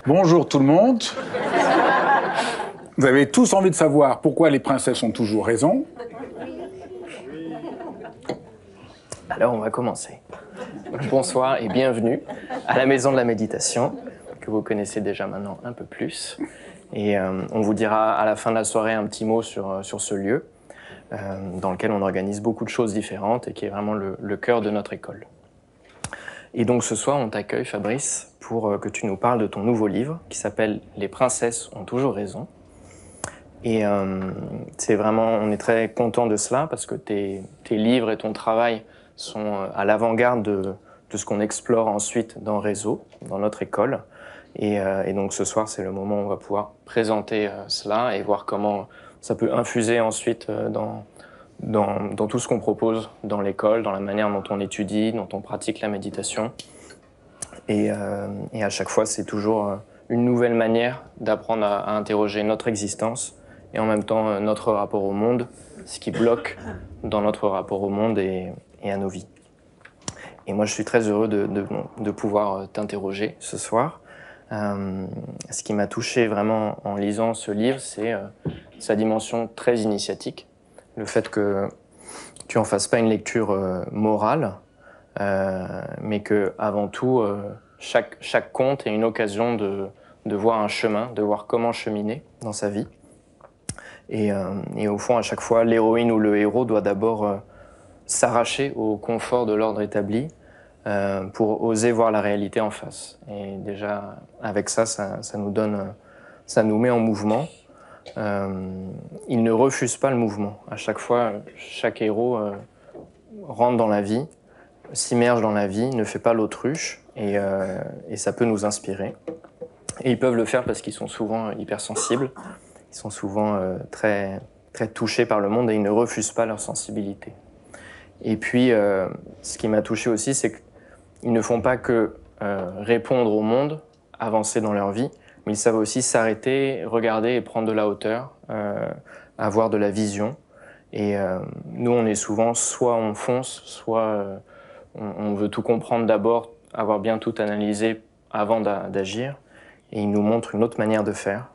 Bonjour tout le monde. Vous avez tous envie de savoir pourquoi les princesses ont toujours raison. Alors on va commencer. Bonsoir et bienvenue à la Maison de la Méditation, que vous connaissez déjà maintenant un peu plus. Et on vous dira à la fin de la soirée un petit mot sur ce lieu, dans lequel on organise beaucoup de choses différentes et qui est vraiment le cœur de notre école. Et donc ce soir, on t'accueille, Fabrice, pour que tu nous parles de ton nouveau livre qui s'appelle « Les princesses ont toujours raison ». Et c'est vraiment, on est très content de cela parce que tes livres et ton travail sont à l'avant-garde de ce qu'on explore ensuite dans Réseau, dans notre école. Et donc ce soir, c'est le moment où on va pouvoir présenter cela et voir comment ça peut infuser ensuite dans tout ce qu'on propose dans l'école, dans la manière dont on étudie, dont on pratique la méditation. Et à chaque fois, c'est toujours une nouvelle manière d'apprendre à interroger notre existence et en même temps notre rapport au monde, ce qui bloque dans notre rapport au monde et à nos vies. Et moi, je suis très heureux de pouvoir t'interroger ce soir. Ce qui m'a touché vraiment en lisant ce livre, c'est sa dimension très initiatique. Le fait que tu en fasses pas une lecture morale, mais que avant tout, chaque conte est une occasion de voir un chemin, de voir comment cheminer dans sa vie. Et au fond, à chaque fois, l'héroïne ou le héros doit d'abord s'arracher au confort de l'ordre établi pour oser voir la réalité en face. Et déjà, avec ça nous met en mouvement. Il ne refuse pas le mouvement. À chaque fois, chaque héros rentre dans la vie, s'immerge dans la vie, ne fait pas l'autruche, et ça peut nous inspirer. Et ils peuvent le faire parce qu'ils sont souvent hypersensibles, ils sont souvent très, très touchés par le monde et ils ne refusent pas leur sensibilité. Et puis, ce qui m'a touché aussi, c'est qu'ils ne font pas que répondre au monde, avancer dans leur vie, mais ils savent aussi s'arrêter, regarder et prendre de la hauteur, avoir de la vision. Et nous, on est souvent, soit on fonce, soit on veut tout comprendre d'abord, avoir bien tout analysé avant d'agir. Et ils nous montrent une autre manière de faire,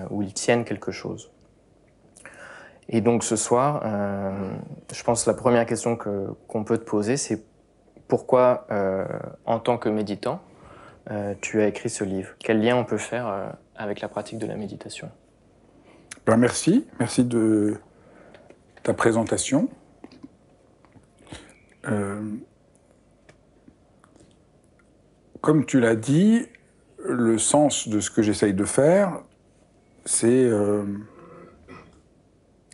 où ils tiennent quelque chose. Et donc ce soir, je pense que la première question qu'on peut te poser, c'est pourquoi, en tant que méditant, tu as écrit ce livre. Quel lien on peut faire avec la pratique de la méditation? Ben merci de ta présentation. Comme tu l'as dit, le sens de ce que j'essaye de faire, c'est,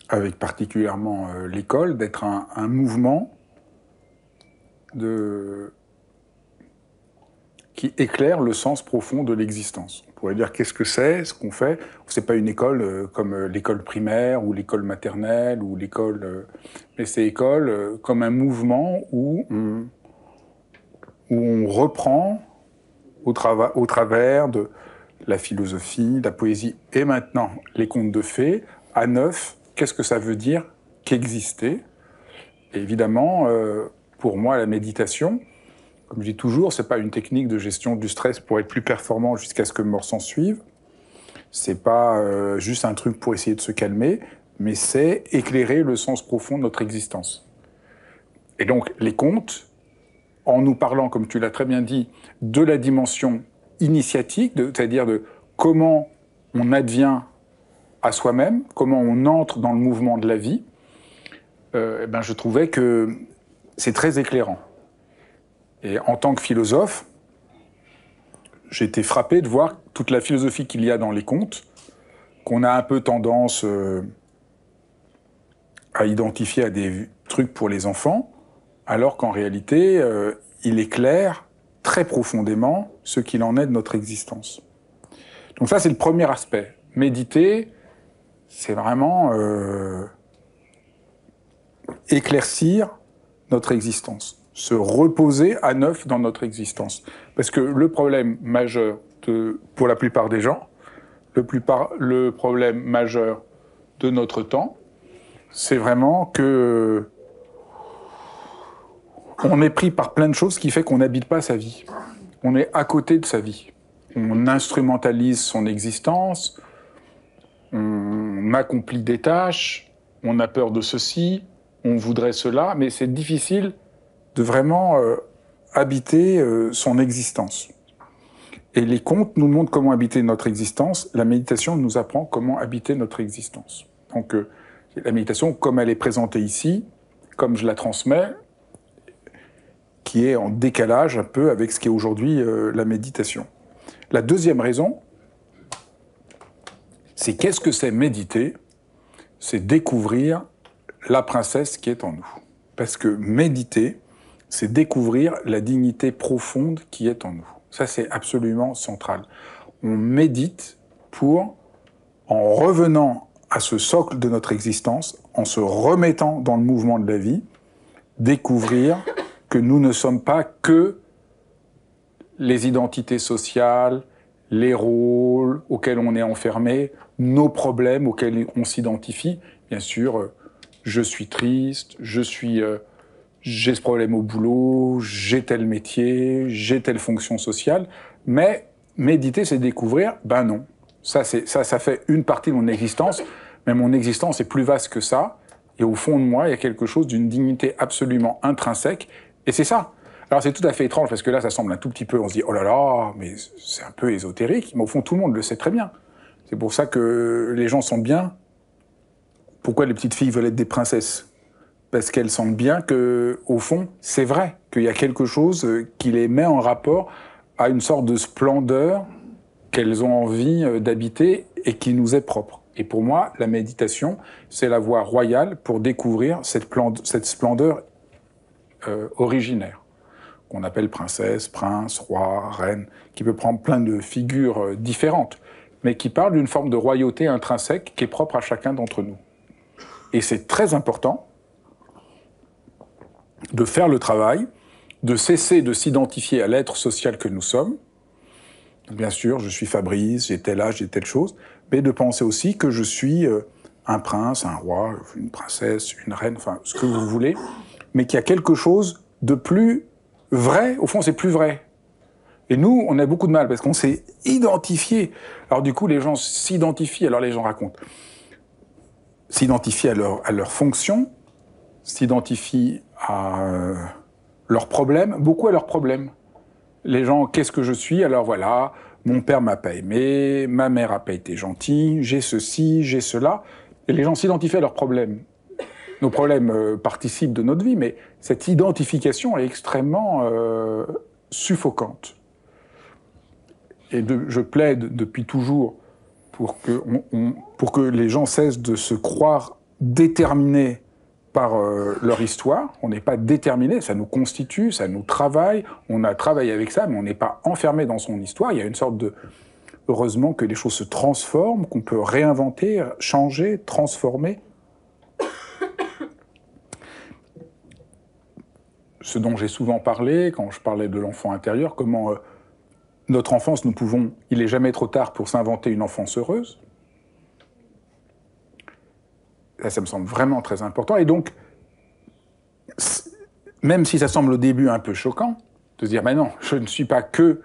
avec particulièrement l'école, d'être un mouvement qui éclaire le sens profond de l'existence. On pourrait dire qu'est-ce que c'est, ce qu'on fait. C'est pas une école comme l'école primaire ou l'école maternelle ou l'école, mais c'est école comme un mouvement où on reprend au travers de la philosophie, la poésie et maintenant les contes de fées à neuf. Qu'est-ce que ça veut dire qu'exister? Et évidemment, pour moi, la méditation, comme je dis toujours, c'est pas une technique de gestion du stress pour être plus performant jusqu'à ce que mort s'en suive. C'est pas juste un truc pour essayer de se calmer, mais c'est éclairer le sens profond de notre existence. Et donc, les contes, en nous parlant, comme tu l'as très bien dit, de la dimension initiatique, c'est-à-dire de comment on advient à soi-même, comment on entre dans le mouvement de la vie, je trouvais que c'est très éclairant. Et en tant que philosophe, j'ai été frappé de voir toute la philosophie qu'il y a dans les contes, qu'on a un peu tendance à identifier à des trucs pour les enfants, alors qu'en réalité, il éclaire très profondément ce qu'il en est de notre existence. Donc ça, c'est le premier aspect. Méditer, c'est vraiment éclaircir notre existence, se reposer à neuf dans notre existence. Parce que le problème majeur pour la plupart des gens, le problème majeur de notre temps, c'est vraiment que on est pris par plein de choses qui fait qu'on n'habite pas sa vie. On est à côté de sa vie. On instrumentalise son existence, on accomplit des tâches, on a peur de ceci, on voudrait cela, mais c'est difficile de vraiment habiter son existence. Et les contes nous montrent comment habiter notre existence, la méditation nous apprend comment habiter notre existence. Donc la méditation, comme elle est présentée ici, comme je la transmets, qui est en décalage un peu avec ce qu'est aujourd'hui la méditation. La deuxième raison, c'est qu'est-ce que c'est méditer? C'est découvrir la princesse qui est en nous. Parce que méditer, c'est découvrir la dignité profonde qui est en nous. Ça, c'est absolument central. On médite pour, en revenant à ce socle de notre existence, en se remettant dans le mouvement de la vie, découvrir que nous ne sommes pas que les identités sociales, les rôles auxquels on est enfermé, nos problèmes auxquels on s'identifie. Bien sûr, je suis triste, j'ai ce problème au boulot, j'ai tel métier, j'ai telle fonction sociale, mais méditer, c'est découvrir, ben non. Ça fait une partie de mon existence, mais mon existence est plus vaste que ça, et au fond de moi, il y a quelque chose d'une dignité absolument intrinsèque, et c'est ça. Alors c'est tout à fait étrange, parce que là, ça semble un tout petit peu, on se dit, oh là là, mais c'est un peu ésotérique, mais au fond, tout le monde le sait très bien. C'est pour ça que les gens sentent bien. Pourquoi les petites filles veulent être des princesses? Parce qu'elles sentent bien que, au fond, c'est vrai, qu'il y a quelque chose qui les met en rapport à une sorte de splendeur qu'elles ont envie d'habiter et qui nous est propre. Et pour moi, la méditation, c'est la voie royale pour découvrir cette splendeur originaire, qu'on appelle princesse, prince, roi, reine, qui peut prendre plein de figures différentes, mais qui parle d'une forme de royauté intrinsèque qui est propre à chacun d'entre nous. Et c'est très important de faire le travail, de cesser de s'identifier à l'être social que nous sommes. Bien sûr, je suis Fabrice, j'ai tel âge, j'ai telle chose, mais de penser aussi que je suis un prince, un roi, une princesse, une reine, enfin, ce que vous voulez, mais qu'il y a quelque chose de plus vrai, au fond, c'est plus vrai. Et nous, on a beaucoup de mal, parce qu'on s'est identifié. Alors du coup, les gens s'identifient, alors les gens racontent, s'identifient à leur fonction, s'identifient à leurs problèmes, beaucoup à leurs problèmes. Les gens, qu'est-ce que je suis? Alors voilà, mon père m'a pas aimé, ma mère a pas été gentille, j'ai ceci, j'ai cela. Et les gens s'identifient à leurs problèmes. Nos problèmes participent de notre vie, mais cette identification est extrêmement suffocante. Et je plaide depuis toujours pour que les gens cessent de se croire déterminés par leur histoire. On n'est pas déterminé, ça nous constitue, ça nous travaille, on a travaillé avec ça, mais on n'est pas enfermé dans son histoire. Il y a une sorte de... Heureusement que les choses se transforment, qu'on peut réinventer, changer, transformer. Ce dont j'ai souvent parlé, quand je parlais de l'enfant intérieur, comment notre enfance, il n'est jamais trop tard pour s'inventer une enfance heureuse. Ça me semble vraiment très important. Et donc, même si ça semble au début un peu choquant, de se dire, mais non, je ne suis pas que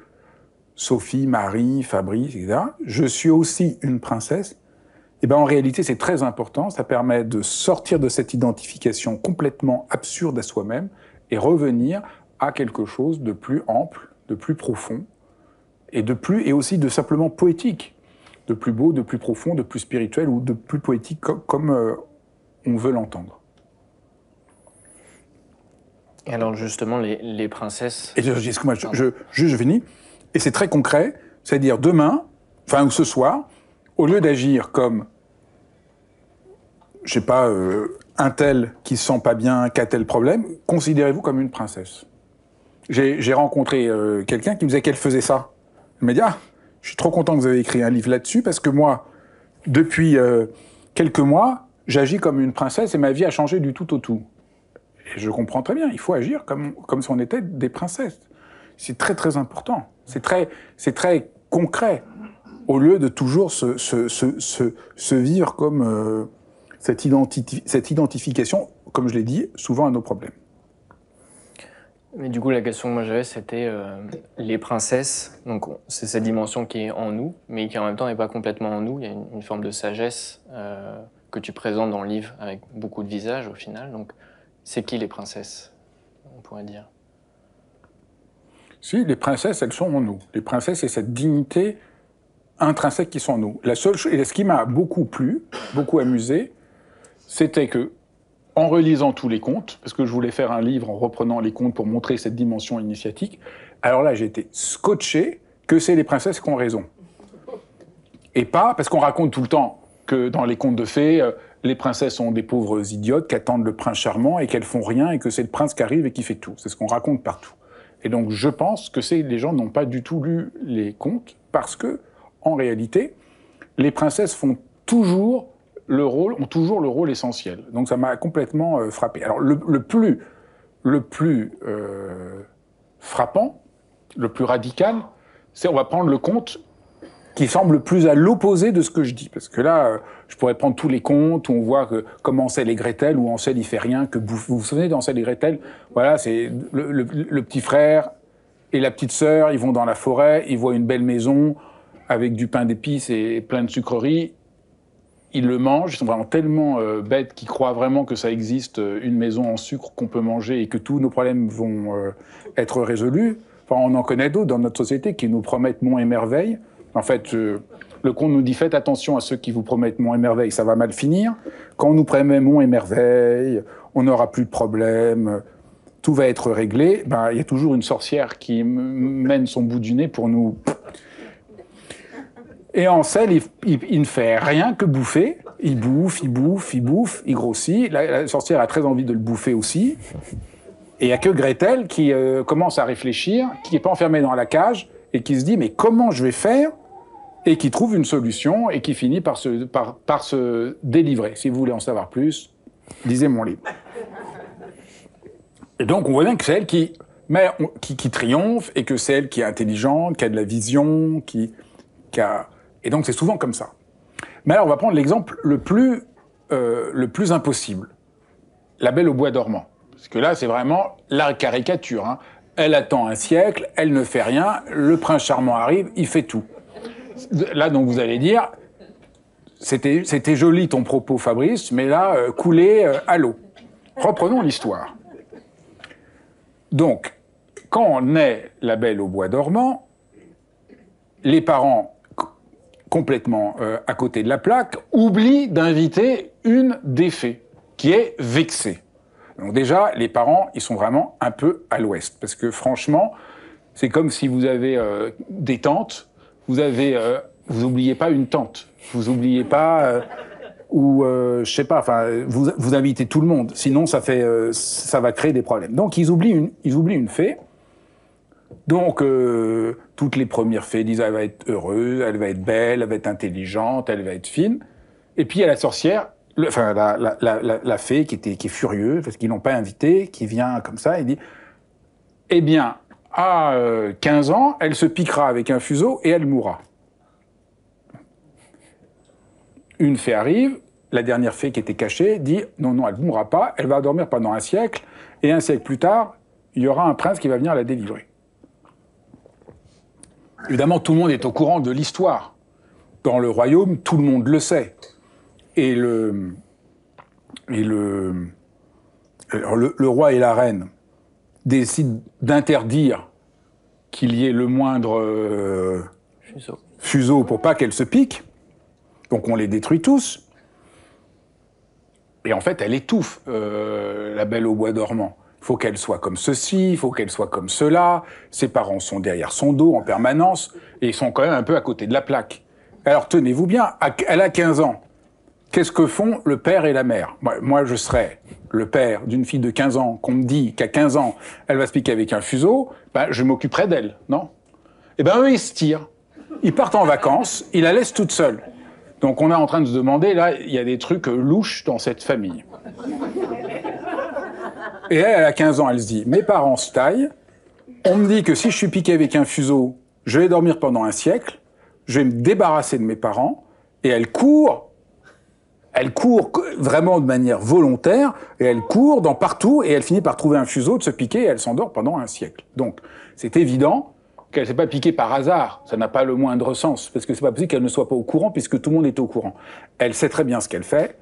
Sophie, Marie, Fabrice, etc. Je suis aussi une princesse. Et bien en réalité, c'est très important. Ça permet de sortir de cette identification complètement absurde à soi-même et revenir à quelque chose de plus ample, de plus profond, et aussi de simplement poétique, de plus beau, de plus profond, de plus spirituel ou de plus poétique comme on veut l'entendre. Et alors justement, les princesses... Excuse-moi, je finis. Et c'est très concret, c'est-à-dire demain, ou ce soir, au lieu d'agir comme, je sais pas, un tel qui se sent pas bien, qui a tel problème, considérez-vous comme une princesse. J'ai rencontré quelqu'un qui me disait qu'elle faisait ça. Elle m'a dit, je suis trop content que vous avez écrit un livre là-dessus, parce que moi, depuis quelques mois, j'agis comme une princesse et ma vie a changé du tout au tout. Et je comprends très bien, il faut agir comme si on était des princesses. C'est très très important, c'est très concret, au lieu de toujours se vivre comme cette identification, comme je l'ai dit, souvent à nos problèmes. Mais du coup, la question que moi j'avais, c'était les princesses. Donc, c'est cette dimension qui est en nous, mais qui en même temps n'est pas complètement en nous. Il y a une forme de sagesse que tu présentes dans le livre avec beaucoup de visages au final. Donc, c'est qui les princesses, on pourrait dire? Si, les princesses, elles sont en nous. Les princesses, c'est cette dignité intrinsèque qui sont en nous. La seule chose, et ce qui m'a beaucoup plu, beaucoup amusé, c'était que, en relisant tous les contes, parce que je voulais faire un livre en reprenant les contes pour montrer cette dimension initiatique, alors là, j'ai été scotché que c'est les princesses qui ont raison. Et pas, parce qu'on raconte tout le temps que dans les contes de fées, les princesses sont des pauvres idiotes qui attendent le prince charmant et qu'elles font rien et que c'est le prince qui arrive et qui fait tout. C'est ce qu'on raconte partout. Et donc, je pense que les gens n'ont pas du tout lu les contes parce que, en réalité, les princesses ont toujours le rôle essentiel. Donc ça m'a complètement frappé. Alors le plus frappant, le plus radical, c'est on va prendre le conte qui semble plus à l'opposé de ce que je dis. Parce que là, je pourrais prendre tous les contes où on voit que, comme Hansel et Gretel, où Hansel il fait rien, que vous vous souvenez d'Hansel et Gretel? Voilà, c'est le petit frère et la petite sœur, ils vont dans la forêt, ils voient une belle maison avec du pain d'épices et plein de sucreries. Ils le mangent, ils sont vraiment tellement bêtes qu'ils croient vraiment que ça existe, une maison en sucre qu'on peut manger et que tous nos problèmes vont être résolus. Enfin, on en connaît d'autres dans notre société qui nous promettent monts et merveilles. En fait, le conte nous dit faites attention à ceux qui vous promettent monts et merveilles, ça va mal finir. Quand on nous promet monts et merveilles, on n'aura plus de problèmes, tout va être réglé. Ben, il y a toujours une sorcière qui mène son bout du nez pour nous... Et Hansel, il ne fait rien que bouffer. Il bouffe, il grossit. La sorcière a très envie de le bouffer aussi. Et il n'y a que Gretel qui commence à réfléchir, qui n'est pas enfermée dans la cage, et qui se dit, mais comment je vais faire? Et qui trouve une solution, et qui finit par se délivrer. Si vous voulez en savoir plus, lisez mon livre. Et donc, on voit bien que c'est elle qui triomphe, et que c'est elle qui est intelligente, qui a de la vision, qui a... Et donc, c'est souvent comme ça. Mais alors, on va prendre l'exemple le plus impossible. La Belle au bois dormant. Parce que là, c'est vraiment la caricature. Hein. Elle attend un siècle, elle ne fait rien, le prince charmant arrive, il fait tout. Là, donc, vous allez dire, c'était joli ton propos, Fabrice, mais là, coulé à l'eau. Reprenons l'histoire. Donc, quand on est la Belle au bois dormant, les parents complètement à côté de la plaque, oublie d'inviter une des fées, qui est vexée. Donc déjà, les parents, ils sont vraiment un peu à l'ouest, parce que franchement, c'est comme si vous avez des tantes, vous oubliez pas une tante, vous oubliez pas, je sais pas, enfin, vous invitez tout le monde, sinon ça va créer des problèmes. Donc ils oublient une fée. Donc, toutes les premières fées disent elle va être heureuse, elle va être belle, elle va être intelligente, elle va être fine. Et puis, il y a la sorcière, la fée qui est furieuse parce qu'ils l'ont pas invitée, qui vient comme ça et dit eh bien, à 15 ans, elle se piquera avec un fuseau et elle mourra. Une fée arrive, la dernière fée qui était cachée dit non, elle ne mourra pas, elle va dormir pendant un siècle, et un siècle plus tard, il y aura un prince qui va venir la délivrer. Évidemment, tout le monde est au courant de l'histoire. Dans le royaume, tout le monde le sait. Et le roi et la reine décident d'interdire qu'il y ait le moindre fuseau pour pas qu'elle se pique. Donc on les détruit tous. Et en fait, elle étouffe, la Belle au bois dormant. Il faut qu'elle soit comme ceci, il faut qu'elle soit comme cela. Ses parents sont derrière son dos en permanence, et ils sont quand même un peu à côté de la plaque. Alors tenez-vous bien, elle a 15 ans. Qu'est-ce que font le père et la mère? Moi, je serais le père d'une fille de 15 ans, qu'on me dit qu'à 15 ans, elle va se piquer avec un fuseau, ben, je m'occuperai d'elle, non? Eh ben eux, ils se tirent. Ils partent en vacances, ils la laissent toute seule. Donc on est en train de se demander, là, il y a des trucs louches dans cette famille. Et elle a 15 ans, elle se dit, mes parents se taillent, on me dit que si je suis piqué avec un fuseau, je vais dormir pendant un siècle, je vais me débarrasser de mes parents, et elle court Elle court vraiment de manière volontaire, et elle court dans partout, et elle finit par trouver un fuseau, de se piquer, et elle s'endort pendant un siècle. Donc, c'est évident qu'elle ne s'est pas piquée par hasard. Ça n'a pas le moindre sens, parce que c'est pas possible qu'elle ne soit pas au courant, puisque tout le monde est au courant. Elle sait très bien ce qu'elle fait,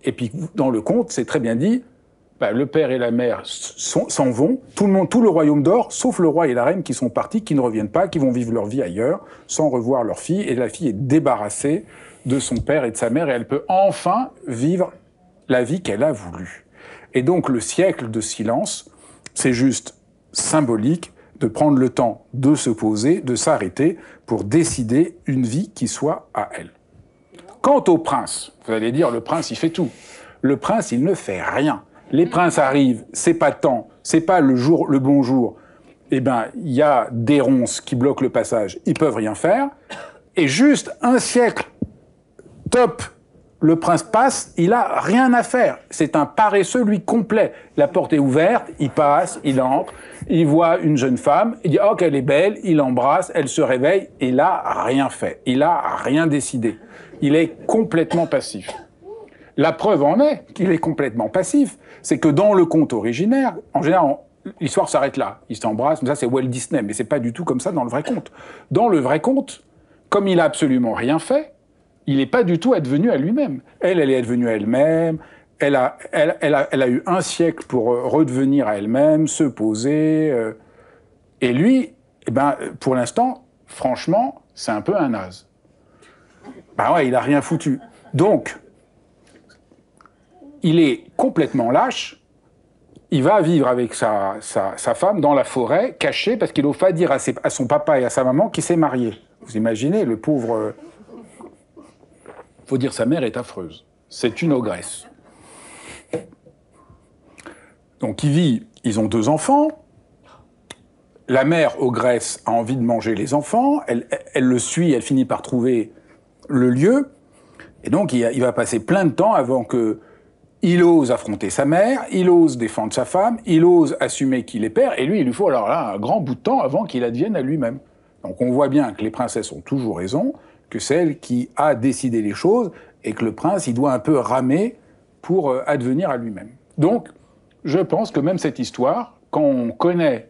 et puis dans le conte, c'est très bien dit, le père et la mère s'en vont, tout le royaume dort, sauf le roi et la reine qui sont partis, qui ne reviennent pas, qui vont vivre leur vie ailleurs, sans revoir leur fille, et la fille est débarrassée de son père et de sa mère, et elle peut enfin vivre la vie qu'elle a voulu. Et donc le siècle de silence, c'est juste symbolique de prendre le temps de se poser, de s'arrêter, pour décider une vie qui soit à elle. Quant au prince, vous allez dire, le prince, il fait tout. Le prince, il ne fait rien. Les princes arrivent, c'est pas temps, c'est pas le bon jour. Eh ben, il y a des ronces qui bloquent le passage, ils peuvent rien faire. Et juste un siècle, top, le prince passe, il a rien à faire. C'est un paresseux, lui, complet. La porte est ouverte, il passe, il entre, il voit une jeune femme, il dit « Oh, qu'elle est belle », il l'embrasse, elle se réveille, et il a rien fait. Il a rien décidé. Il est complètement passif. La preuve en est qu'il est complètement passif. C'est que dans le conte originaire, en général, l'histoire s'arrête là. Ils s'embrassent, ça c'est Walt Disney, mais c'est pas du tout comme ça dans le vrai conte. Dans le vrai conte, comme il a absolument rien fait, il n'est pas du tout advenu à lui-même. Elle est advenue à elle-même, elle a eu un siècle pour redevenir à elle-même, se poser. Et lui, eh ben, pour l'instant, franchement, c'est un peu un naze. Ben ouais, il a rien foutu. Donc, il est complètement lâche, il va vivre avec sa femme dans la forêt, caché, parce qu'il n'ose pas dire à son papa et à sa maman qu'il s'est marié. Vous imaginez, le pauvre... Faut dire, sa mère est affreuse. C'est une ogresse. Donc ils ont 2 enfants. La mère, ogresse, a envie de manger les enfants. Elle le suit, elle finit par trouver le lieu. Et donc il va passer plein de temps avant que... Il ose affronter sa mère, il ose défendre sa femme, il ose assumer qu'il est père, et lui, il lui faut alors là un grand bout de temps avant qu'il advienne à lui-même. Donc on voit bien que les princesses ont toujours raison, que c'est elle qui a décidé les choses, et que le prince, il doit un peu ramer pour advenir à lui-même. Donc, je pense que même cette histoire, quand on connaît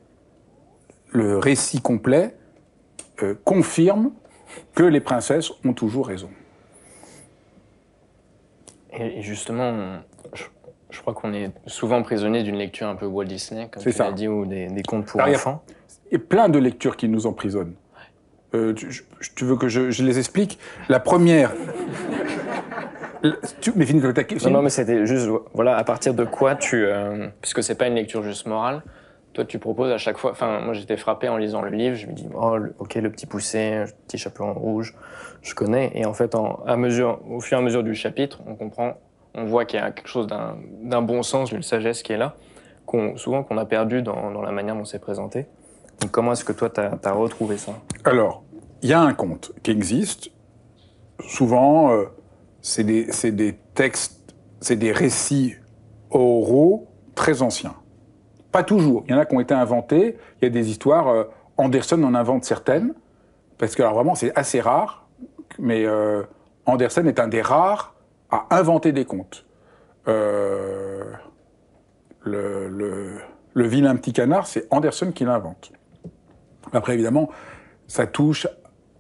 le récit complet, confirme que les princesses ont toujours raison. Et justement, je crois qu'on est souvent prisonnier d'une lecture un peu Walt Disney, comme tu l'as dit, ou des contes pour enfants. Il y a plein de lectures qui nous emprisonnent. Tu veux que je les explique? La première... mais fini de t'attaquer. Non, mais c'était juste, voilà, à partir de quoi puisque c'est pas une lecture juste morale, toi tu proposes à chaque fois... Enfin, moi j'étais frappé en lisant le livre, je me dis, oh, ok, le petit poucet, le petit chaperon rouge, je connais. Et en fait, au fur et à mesure du chapitre, on voit qu'il y a quelque chose d'un bon sens, d'une sagesse qui est là, souvent qu'on a perdu dans la manière dont c'est présenté. Donc, comment est-ce que toi, tu as retrouvé ça? Alors, il y a un conte qui existe. Souvent, c'est des textes, c'est des récits oraux très anciens. Pas toujours. Il y en a qui ont été inventés. Il y a des histoires, Andersen en invente certaines, parce que alors vraiment, c'est assez rare, mais Andersen est un des rares à inventer des contes. Le vilain petit canard, c'est Andersen qui l'invente. Après, évidemment, ça touche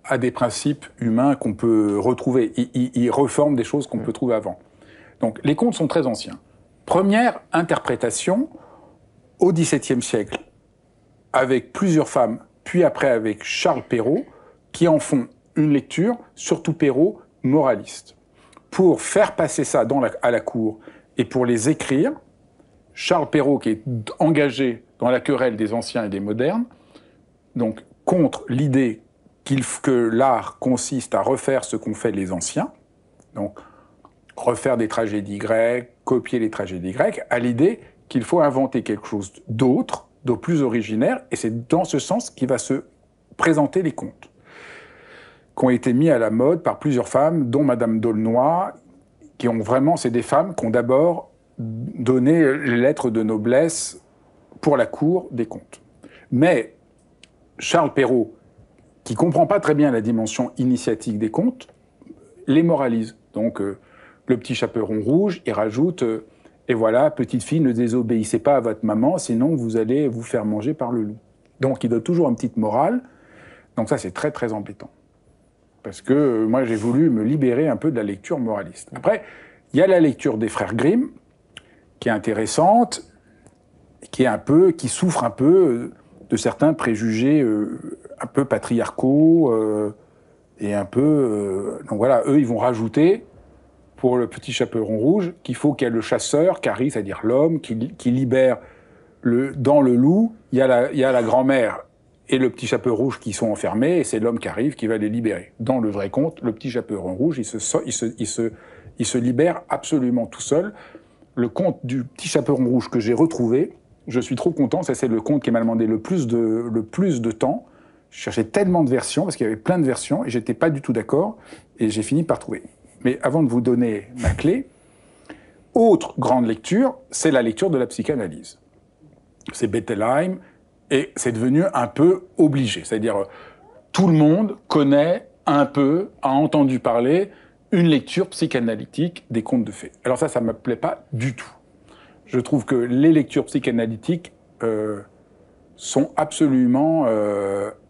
à des principes humains qu'on peut retrouver. Il reforme des choses qu'on peut trouver avant. Donc, les contes sont très anciens. Première interprétation au XVIIe siècle, avec plusieurs femmes, puis après avec Charles Perrault, qui en font une lecture, surtout Perrault, moraliste. Pour faire passer ça à la cour et pour les écrire, Charles Perrault, qui est engagé dans la querelle des anciens et des modernes, donc contre l'idée que l'art consiste à refaire ce qu'ont fait les anciens, donc refaire des tragédies grecques, copier les tragédies grecques, à l'idée qu'il faut inventer quelque chose d'autre, de plus originaire, et c'est dans ce sens qu'il va se présenter les contes, qui ont été mis à la mode par plusieurs femmes, dont Madame d'Aulnoy, qui ont vraiment, c'est des femmes qui ont d'abord donné les lettres de noblesse pour la cour des contes. Mais Charles Perrault, qui ne comprend pas très bien la dimension initiatique des contes, les moralise. Donc, Le petit chaperon rouge, il rajoute et voilà, petite fille, ne désobéissez pas à votre maman, sinon vous allez vous faire manger par le loup. Donc il donne toujours une petite morale. Donc ça, c'est très, très embêtant. Parce que moi, j'ai voulu me libérer un peu de la lecture moraliste. Après, il y a la lecture des frères Grimm, qui est intéressante, qui souffre un peu de certains préjugés un peu patriarcaux, et un peu... donc voilà, eux, ils vont rajouter, pour le petit chaperon rouge, qu'il faut qu'il y ait le chasseur, Kari, c'est-à-dire l'homme, qui libère dans le loup, il y a la grand-mère et le petit chaperon rouge qui sont enfermés, et c'est l'homme qui arrive qui va les libérer. Dans le vrai conte, le petit chaperon rouge, il se libère absolument tout seul. Le conte du petit chaperon rouge que j'ai retrouvé, je suis trop content, ça c'est le conte qui m'a demandé le plus de temps. Je cherchais tellement de versions, parce qu'il y avait plein de versions, et j'étais pas du tout d'accord, et j'ai fini par trouver. Mais avant de vous donner ma clé, autre grande lecture, c'est la lecture de la psychanalyse. C'est Bettelheim, et c'est devenu un peu obligé. C'est-à-dire, tout le monde connaît un peu, a entendu parler, une lecture psychanalytique des contes de fées. Alors ça ne me plaît pas du tout. Je trouve que les lectures psychanalytiques sont absolument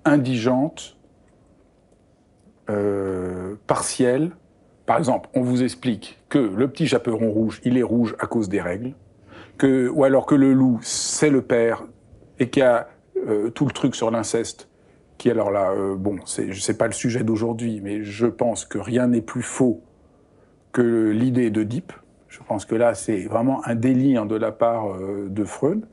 indigentes, partielles. Par exemple, on vous explique que le petit chaperon rouge, il est rouge à cause des règles, ou alors que le loup, c'est le père, et qu'il y a tout le truc sur l'inceste, qui alors là, bon, c'est pas le sujet d'aujourd'hui, mais je pense que rien n'est plus faux que l'idée d'Oedipe. Je pense que là, c'est vraiment un délire de la part de Freud.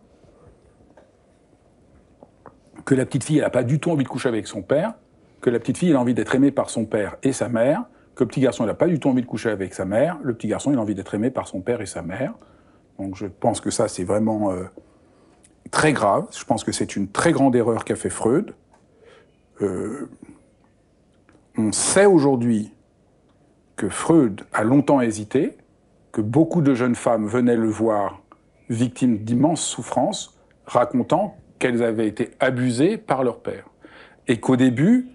Que la petite fille, elle n'a pas du tout envie de coucher avec son père, que la petite fille, elle a envie d'être aimée par son père et sa mère, que le petit garçon, il n'a pas du tout envie de coucher avec sa mère, le petit garçon, il a envie d'être aimé par son père et sa mère. Donc je pense que ça, c'est vraiment très grave. Je pense que c'est une très grande erreur qu'a fait Freud. On sait aujourd'hui que Freud a longtemps hésité, que beaucoup de jeunes femmes venaient le voir victimes d'immenses souffrances, racontant qu'elles avaient été abusées par leur père. Et qu'au début,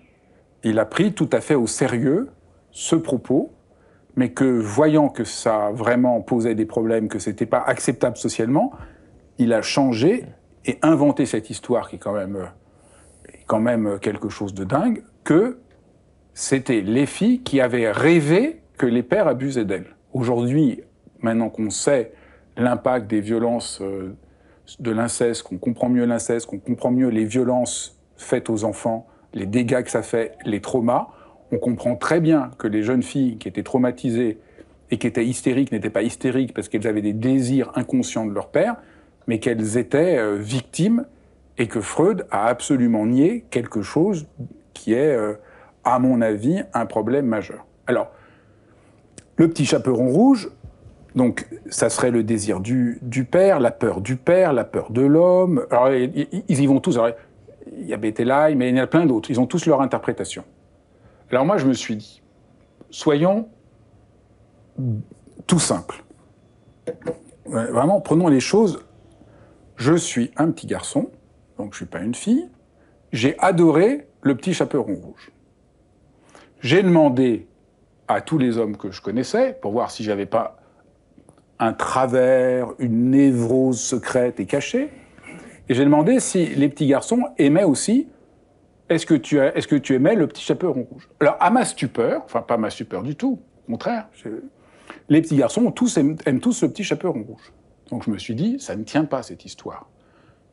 il a pris tout à fait au sérieux ce propos, mais que voyant que ça vraiment posait des problèmes, que c'était pas acceptable socialement, il a changé et inventé cette histoire qui est quand même quelque chose de dingue, que c'était les filles qui avaient rêvé que les pères abusaient d'elles. Aujourd'hui, maintenant qu'on sait l'impact des violences de l'inceste, qu'on comprend mieux l'inceste, qu'on comprend mieux les violences faites aux enfants, les dégâts que ça fait, les traumas, on comprend très bien que les jeunes filles qui étaient traumatisées et qui étaient hystériques n'étaient pas hystériques parce qu'elles avaient des désirs inconscients de leur père, mais qu'elles étaient victimes, et que Freud a absolument nié quelque chose qui est, à mon avis, un problème majeur. Alors, le petit chaperon rouge, donc ça serait le désir du père, la peur de l'homme. Alors, ils y vont tous. Alors, il y a Bettelheim, mais il y en a plein d'autres. Ils ont tous leur interprétation. Alors moi, je me suis dit, soyons tout simples. Vraiment, prenons les choses. Je suis un petit garçon, donc je ne suis pas une fille. J'ai adoré le petit chaperon rouge. J'ai demandé à tous les hommes que je connaissais, pour voir si j'avais pas un travers, une névrose secrète et cachée, et j'ai demandé si les petits garçons aimaient aussi. Est-ce que tu aimais le petit chaperon rouge? Alors, à ma stupeur, enfin pas ma stupeur du tout, au contraire, les petits garçons aiment tous le petit chaperon rouge. Donc je me suis dit, ça ne tient pas cette histoire.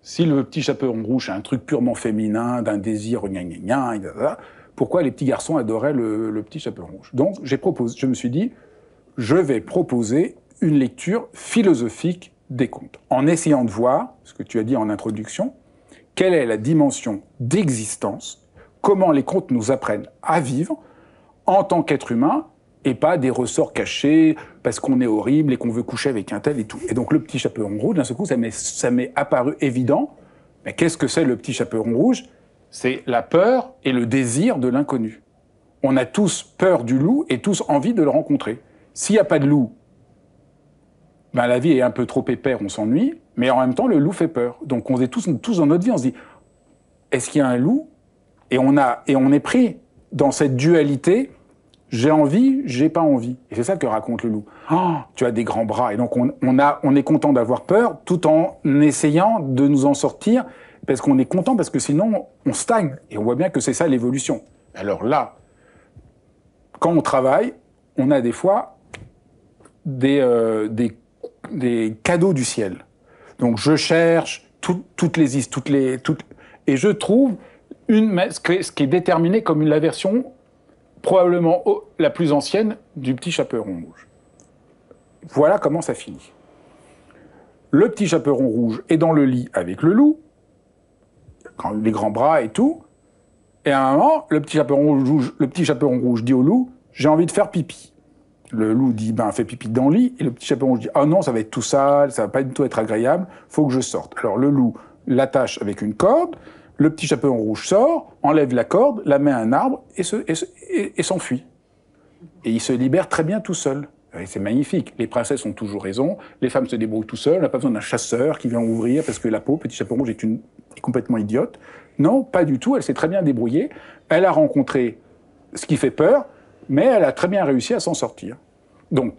Si le petit chaperon rouge est un truc purement féminin, d'un désir gna gna gna, pourquoi les petits garçons adoraient le petit chaperon rouge? Donc je me suis dit, je vais proposer une lecture philosophique des contes, en essayant de voir, ce que tu as dit en introduction, quelle est la dimension d'existence, comment les contes nous apprennent à vivre en tant qu'être humain, et pas des ressorts cachés parce qu'on est horrible et qu'on veut coucher avec un tel et tout. Et donc le petit chaperon rouge, d'un seul coup, ça m'est apparu évident. Mais qu'est-ce que c'est le petit chaperon rouge? C'est la peur et le désir de l'inconnu. On a tous peur du loup et tous envie de le rencontrer. S'il n'y a pas de loup, ben la vie est un peu trop épère, on s'ennuie, mais en même temps, le loup fait peur. Donc on est tous dans notre vie, on se dit, est-ce qu'il y a un loup? Et on est pris dans cette dualité, j'ai envie, j'ai pas envie. Et c'est ça que raconte le loup. oh, tu as des grands bras. Et donc on est content d'avoir peur tout en essayant de nous en sortir parce qu'on est content, parce que sinon on stagne. Et on voit bien que c'est ça l'évolution. Alors là, quand on travaille, on a des fois des cadeaux du ciel. Donc je cherche et je trouve ce qui est déterminé comme la version probablement la plus ancienne du Petit Chaperon Rouge. Voilà comment ça finit. Le Petit Chaperon Rouge est dans le lit avec le loup, les grands bras et tout, et à un moment, le Petit Chaperon Rouge dit au loup « j'ai envie de faire pipi ». Le loup dit « fais pipi dans le lit », et le Petit Chaperon Rouge dit « ah non, ça va être tout sale, ça va pas du tout être agréable, faut que je sorte ». Alors le loup l'attache avec une corde, le Petit Chaperon Rouge sort, enlève la corde, la met à un arbre et s'enfuit. Et il se libère très bien tout seul. C'est magnifique. Les princesses ont toujours raison, les femmes se débrouillent tout seules, on n'a pas besoin d'un chasseur qui vient ouvrir parce que la peau, Petit Chaperon Rouge est complètement idiote. Non, pas du tout, elle s'est très bien débrouillée. Elle a rencontré ce qui fait peur, mais elle a très bien réussi à s'en sortir. Donc,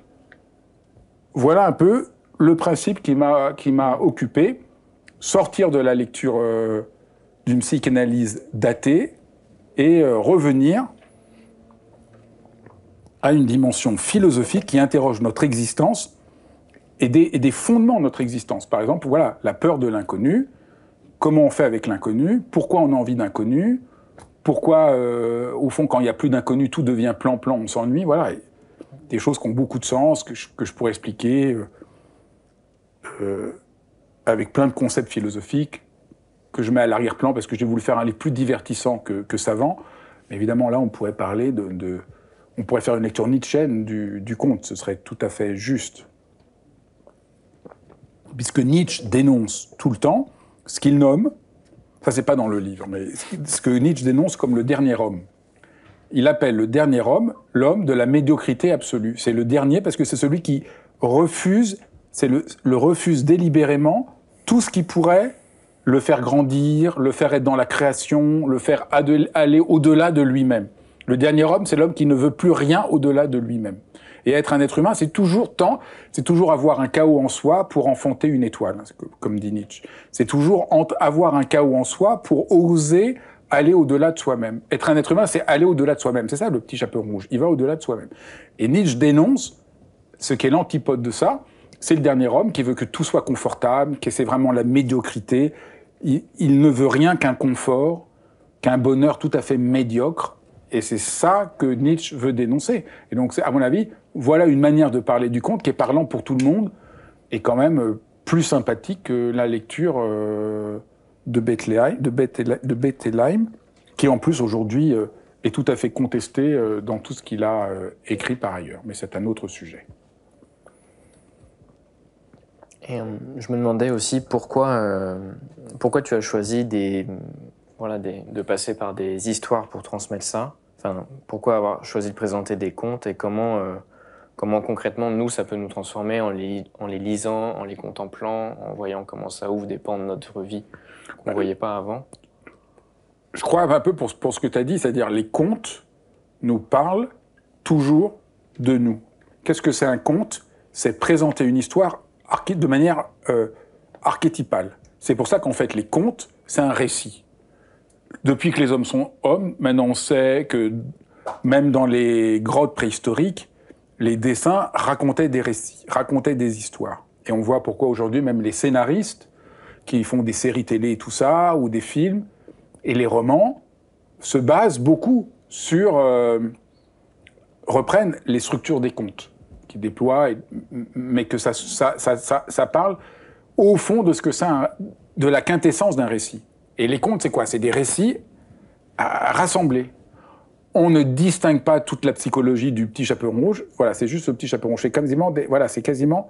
voilà un peu le principe qui m'a occupé. Sortir de la lecture d'une psychanalyse datée et revenir à une dimension philosophique qui interroge notre existence et des fondements de notre existence. Par exemple, voilà, la peur de l'inconnu, comment on fait avec l'inconnu, pourquoi on a envie d'inconnu, pourquoi, au fond, quand il n'y a plus d'inconnu, tout devient plan-plan, on s'ennuie, voilà. Des choses qui ont beaucoup de sens, que je pourrais expliquer avec plein de concepts philosophiques que je mets à l'arrière-plan parce que j'ai voulu faire un livre plus divertissant que savant. Mais évidemment, là, on pourrait parler on pourrait faire une lecture nietzschéenne du conte, ce serait tout à fait juste. Puisque Nietzsche dénonce tout le temps ce qu'il nomme, ça c'est pas dans le livre, mais ce que Nietzsche dénonce comme le dernier homme. Il appelle le dernier homme l'homme de la médiocrité absolue. C'est le dernier parce que c'est celui qui refuse, le refuse délibérément tout ce qui pourrait le faire grandir, le faire être dans la création, le faire aller au-delà de lui-même. Le dernier homme, c'est l'homme qui ne veut plus rien au-delà de lui-même. Et être un être humain, c'est toujours avoir un chaos en soi pour enfanter une étoile, comme dit Nietzsche. C'est toujours avoir un chaos en soi pour oser aller au-delà de soi-même. Être un être humain, c'est aller au-delà de soi-même. C'est ça, le Petit Chaperon Rouge. Il va au-delà de soi-même. Et Nietzsche dénonce ce qui est l'antipode de ça. C'est le dernier homme qui veut que tout soit confortable, que c'est vraiment la médiocrité. Il ne veut rien qu'un confort, qu'un bonheur tout à fait médiocre. Et c'est ça que Nietzsche veut dénoncer. Et donc, à mon avis, voilà une manière de parler du conte qui est parlant pour tout le monde et quand même plus sympathique que la lecture de Bettelheim, qui en plus aujourd'hui est tout à fait contesté dans tout ce qu'il a écrit par ailleurs. Mais c'est un autre sujet. Et je me demandais aussi pourquoi tu as choisi de passer par des histoires pour transmettre ça. Enfin, pourquoi avoir choisi de présenter des contes et comment concrètement, nous, ça peut nous transformer en les lisant, en les contemplant, en voyant comment ça ouvre des pans de notre vie qu'on ne voyait pas avant. Je crois un peu pour ce que tu as dit, c'est-à-dire les contes nous parlent toujours de nous. Qu'est-ce que c'est un conte? C'est présenter une histoire de manière archétypale. C'est pour ça qu'en fait, les contes, c'est un récit. Depuis que les hommes sont hommes, maintenant on sait que même dans les grottes préhistoriques, les dessins racontaient des récits, racontaient des histoires. Et on voit pourquoi aujourd'hui même les scénaristes qui font des séries télé et tout ça, ou des films, et les romans, se basent beaucoup sur... reprennent les structures des contes, qui déploient, mais que ça parle au fond de ce que de la quintessence d'un récit. Et les contes, c'est quoi? C'est des récits rassemblés. On ne distingue pas toute la psychologie du Petit Chaperon Rouge. Voilà, c'est juste le Petit Chaperon Rouge. C'est quasiment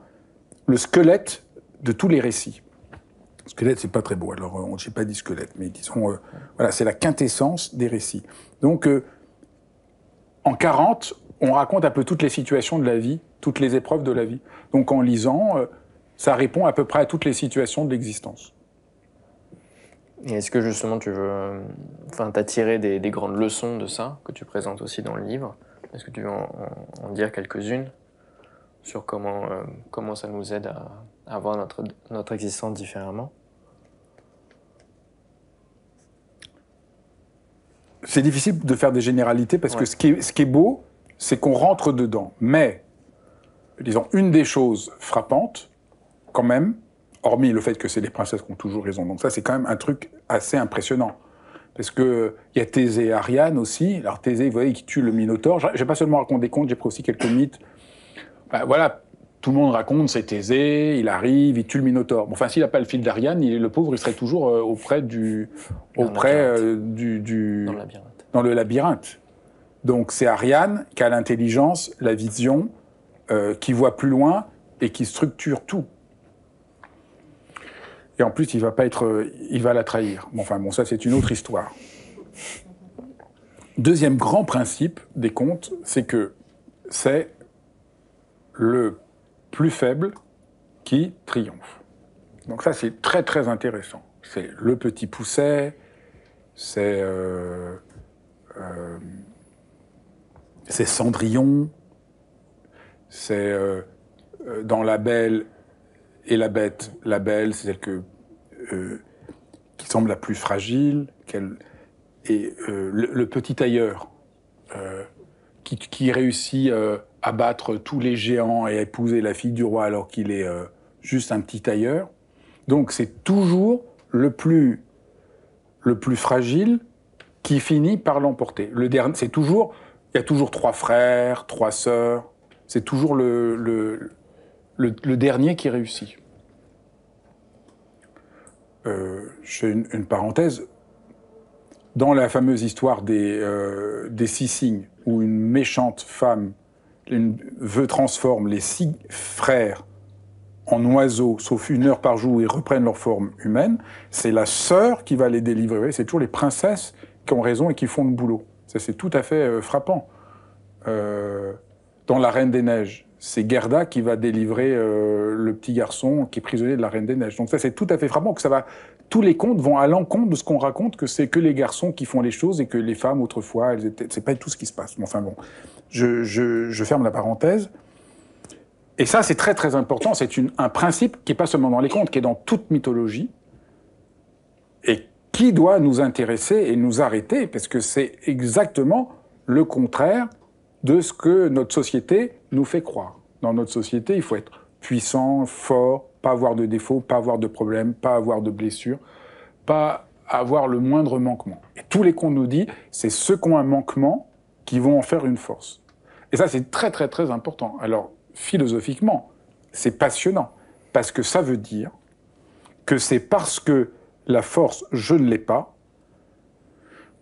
le squelette de tous les récits. Squelette, c'est pas très beau. Alors, je n'ai pas dit squelette, mais disons, voilà, c'est la quintessence des récits. Donc, en 40, on raconte un peu toutes les situations de la vie, toutes les épreuves de la vie. Donc, en lisant, ça répond à peu près à toutes les situations de l'existence. Et est-ce que justement tu veux t'as tiré des grandes leçons de ça, que tu présentes aussi dans le livre? Est-ce que tu veux en dire quelques-unes? sur comment ça nous aide à voir notre existence différemment. C'est difficile de faire des généralités parce que ce qui est beau, c'est qu'on rentre dedans. Mais, disons, une des choses frappantes, quand même, hormis le fait que c'est les princesses qui ont toujours raison, donc ça c'est quand même un truc assez impressionnant. Parce qu'il y a Thésée et Ariane aussi. Alors Thésée, vous voyez, qui tue le Minotaure. J'ai pas seulement raconté des contes, j'ai pris aussi quelques mythes. Ben, voilà, tout le monde raconte, c'est Thésée, il arrive, il tue le Minotaure. Bon, enfin, s'il n'a pas le fil d'Ariane, le pauvre, il serait toujours auprès Dans le labyrinthe. Donc c'est Ariane qui a l'intelligence, la vision, qui voit plus loin et qui structure tout. Et en plus, il va la trahir. Bon, enfin, bon, ça, c'est une autre histoire. Deuxième grand principe des contes, c'est que c'est le plus faible qui triomphe. Donc ça, c'est très, très intéressant. C'est le petit pousset, c'est Cendrillon, c'est dans La Belle et la Bête. La Belle, c'est celle qui semble la plus fragile, et le petit tailleur qui réussit à battre tous les géants et à épouser la fille du roi alors qu'il est juste un petit tailleur. Donc c'est toujours le plus fragile qui finit par l'emporter. Il y a toujours 3 frères, 3 sœurs. C'est toujours le dernier qui réussit. Je fais une parenthèse. Dans la fameuse histoire des 6 cygnes, où une méchante femme transforme les 6 frères en oiseaux, sauf 1 heure par jour, ils reprennent leur forme humaine, c'est la sœur qui va les délivrer. C'est toujours les princesses qui ont raison et qui font le boulot. Ça, c'est tout à fait frappant. Dans La Reine des Neiges, c'est Gerda qui va délivrer le petit garçon qui est prisonnier de la Reine des Neiges. Donc ça, c'est tout à fait frappant que tous les contes vont à l'encontre de ce qu'on raconte, que c'est que les garçons qui font les choses et que les femmes, autrefois, c'est pas tout ce qui se passe. Mais enfin bon, je ferme la parenthèse. Et ça, c'est très très important. C'est un principe qui n'est pas seulement dans les contes, qui est dans toute mythologie, et qui doit nous intéresser et nous arrêter, parce que c'est exactement le contraire de ce que notre société nous fait croire. Dans notre société, il faut être puissant, fort, pas avoir de défauts, pas avoir de problèmes, pas avoir de blessures, pas avoir le moindre manquement. Et tous les contes nous disent, c'est ceux qui ont un manquement qui vont en faire une force. Et ça, c'est très très très important. Alors, philosophiquement, c'est passionnant, parce que ça veut dire que c'est parce que la force, je ne l'ai pas,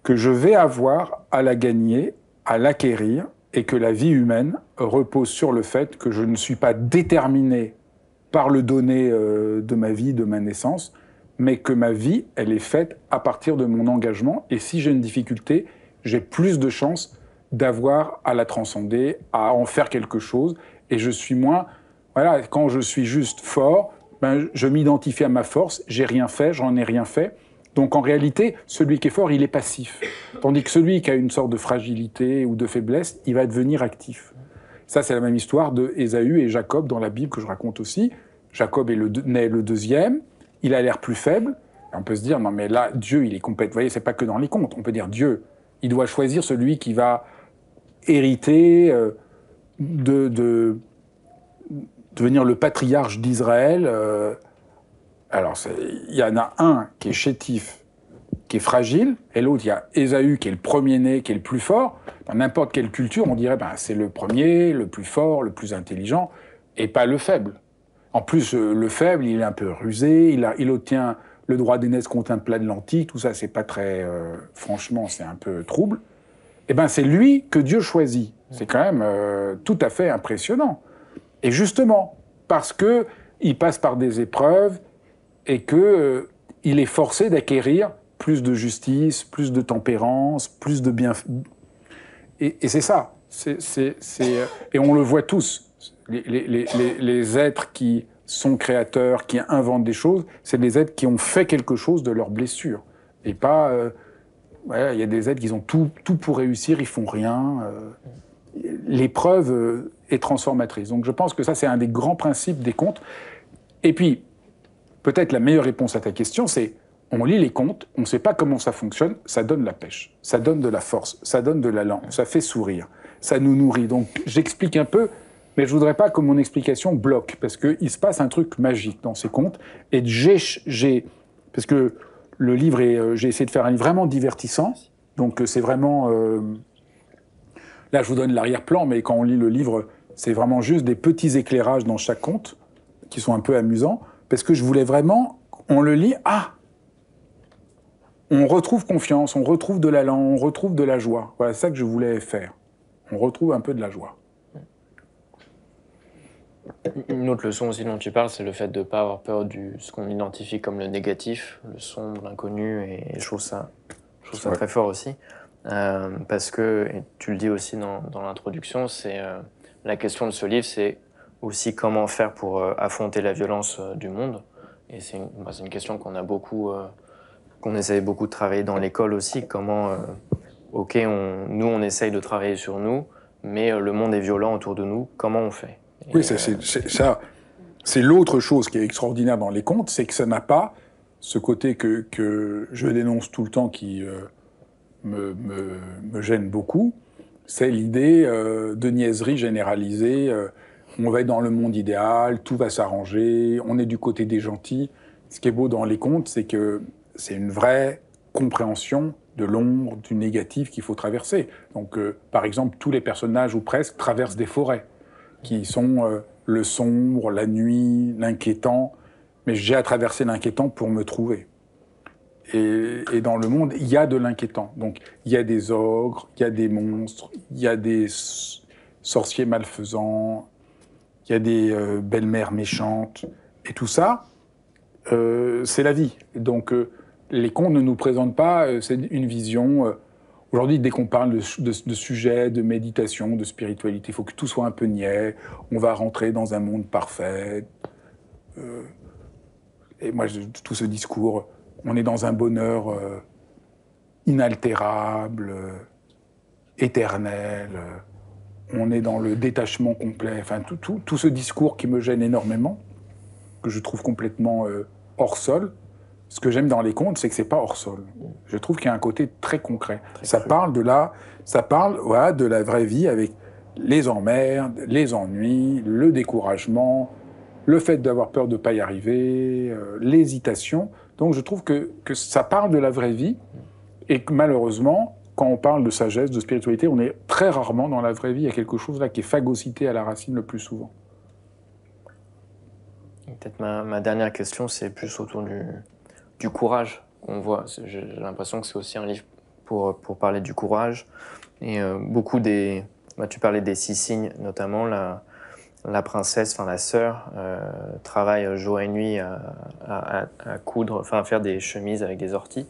que je vais avoir à la gagner, à l'acquérir, et que la vie humaine repose sur le fait que je ne suis pas déterminé par le donné de ma vie, de ma naissance, mais que ma vie, elle est faite à partir de mon engagement, et si j'ai une difficulté, j'ai plus de chances d'avoir à la transcender, à en faire quelque chose, et je suis moins... Voilà, quand je suis juste fort, ben, je m'identifie à ma force, j'ai rien fait, j'en ai rien fait. Donc en réalité, celui qui est fort, il est passif. Tandis que celui qui a une sorte de fragilité ou de faiblesse, il va devenir actif. Ça, c'est la même histoire de Ésaü et Jacob dans la Bible que je raconte aussi. Jacob naît le deuxième, il a l'air plus faible. Et on peut se dire, non mais là, Dieu, il est complète. Vous voyez, c'est pas que dans les contes. On peut dire, Dieu, il doit choisir celui qui va hériter de devenir le patriarche d'Israël. Alors, il y en a un qui est chétif, qui est fragile, et l'autre, il y a Ésaü qui est le premier-né, qui est le plus fort. Dans n'importe quelle culture, on dirait ben, c'est le premier, le plus fort, le plus intelligent, et pas le faible. En plus, le faible, il est un peu rusé, il obtient le droit d'aînesse contre un plat de lentilles, tout ça, c'est pas très... franchement, c'est un peu trouble. Eh bien, c'est lui que Dieu choisit. C'est quand même tout à fait impressionnant. Et justement, parce qu'il passe par des épreuves et qu'il est forcé d'acquérir plus de justice, plus de tempérance, plus de bien... Et c'est ça. Et on le voit tous. Les êtres qui sont créateurs, qui inventent des choses, c'est des êtres qui ont fait quelque chose de leurs blessures. Et pas... il y a des êtres qui ont tout pour réussir, ils font rien. L'épreuve et transformatrice. Donc je pense que ça, c'est un des grands principes des contes. Et puis, peut-être la meilleure réponse à ta question, c'est on lit les contes, on ne sait pas comment ça fonctionne, ça donne la pêche, ça donne de la force, ça donne de l'allant, ça fait sourire, ça nous nourrit. Donc j'explique un peu, mais je ne voudrais pas que mon explication bloque, parce qu'il se passe un truc magique dans ces contes. Et parce que le livre j'ai essayé de faire un livre vraiment divertissant, donc c'est vraiment... là, je vous donne l'arrière-plan, mais quand on lit le livre, c'est vraiment juste des petits éclairages dans chaque conte, qui sont un peu amusants, parce que je voulais vraiment, on le lit, on retrouve confiance, on retrouve de l'allant, on retrouve de la joie. Voilà, c'est ça que je voulais faire. On retrouve un peu de la joie. Une autre leçon aussi dont tu parles, c'est le fait de ne pas avoir peur de ce qu'on identifie comme le négatif, le sombre, l'inconnu, et je trouve ça très fort aussi. Parce que, et tu le dis aussi dans l'introduction, c'est la question de ce livre, c'est aussi comment faire pour affronter la violence du monde. Et c'est une question qu'on a beaucoup, qu'on essaye beaucoup de travailler dans l'école aussi. Comment, nous on essaye de travailler sur nous, mais le monde est violent autour de nous. Comment on fait? Oui, c'est l'autre chose qui est extraordinaire dans les contes, c'est que ça n'a pas ce côté que je dénonce tout le temps qui me gêne beaucoup, c'est l'idée de niaiserie généralisée. On va être dans le monde idéal, tout va s'arranger, on est du côté des gentils. Ce qui est beau dans les contes, c'est que c'est une vraie compréhension de l'ombre, du négatif qu'il faut traverser. Donc, par exemple, tous les personnages, ou presque, traversent des forêts, qui sont le sombre, la nuit, l'inquiétant. Mais j'ai à traverser l'inquiétant pour me trouver. Et dans le monde, il y a de l'inquiétant. Donc, il y a des ogres, il y a des monstres, il y a des sorciers malfaisants, il y a des belles-mères méchantes. Et tout ça, c'est la vie. Donc, les contes ne nous présentent pas c'est une vision. Aujourd'hui, dès qu'on parle de sujets, de méditation, de spiritualité, il faut que tout soit un peu niais. On va rentrer dans un monde parfait. Et moi, tout ce discours, on est dans un bonheur inaltérable, éternel. On est dans le détachement complet. Enfin, tout ce discours qui me gêne énormément, que je trouve complètement hors sol. Ce que j'aime dans les contes, c'est que c'est pas hors sol. Je trouve qu'il y a un côté très concret. Ça parle de la vraie vie avec les emmerdes, les ennuis, le découragement, le fait d'avoir peur de ne pas y arriver, l'hésitation. Donc je trouve que ça parle de la vraie vie et que malheureusement, quand on parle de sagesse, de spiritualité, on est très rarement dans la vraie vie. Il y a quelque chose là qui est phagocyté à la racine le plus souvent. Peut-être ma dernière question, c'est plus autour du courage qu'on voit. J'ai l'impression que c'est aussi un livre pour parler du courage. Et beaucoup tu parlais des 6 signes, notamment la princesse, enfin la sœur, travaille jour et nuit à coudre, enfin à faire des chemises avec des orties.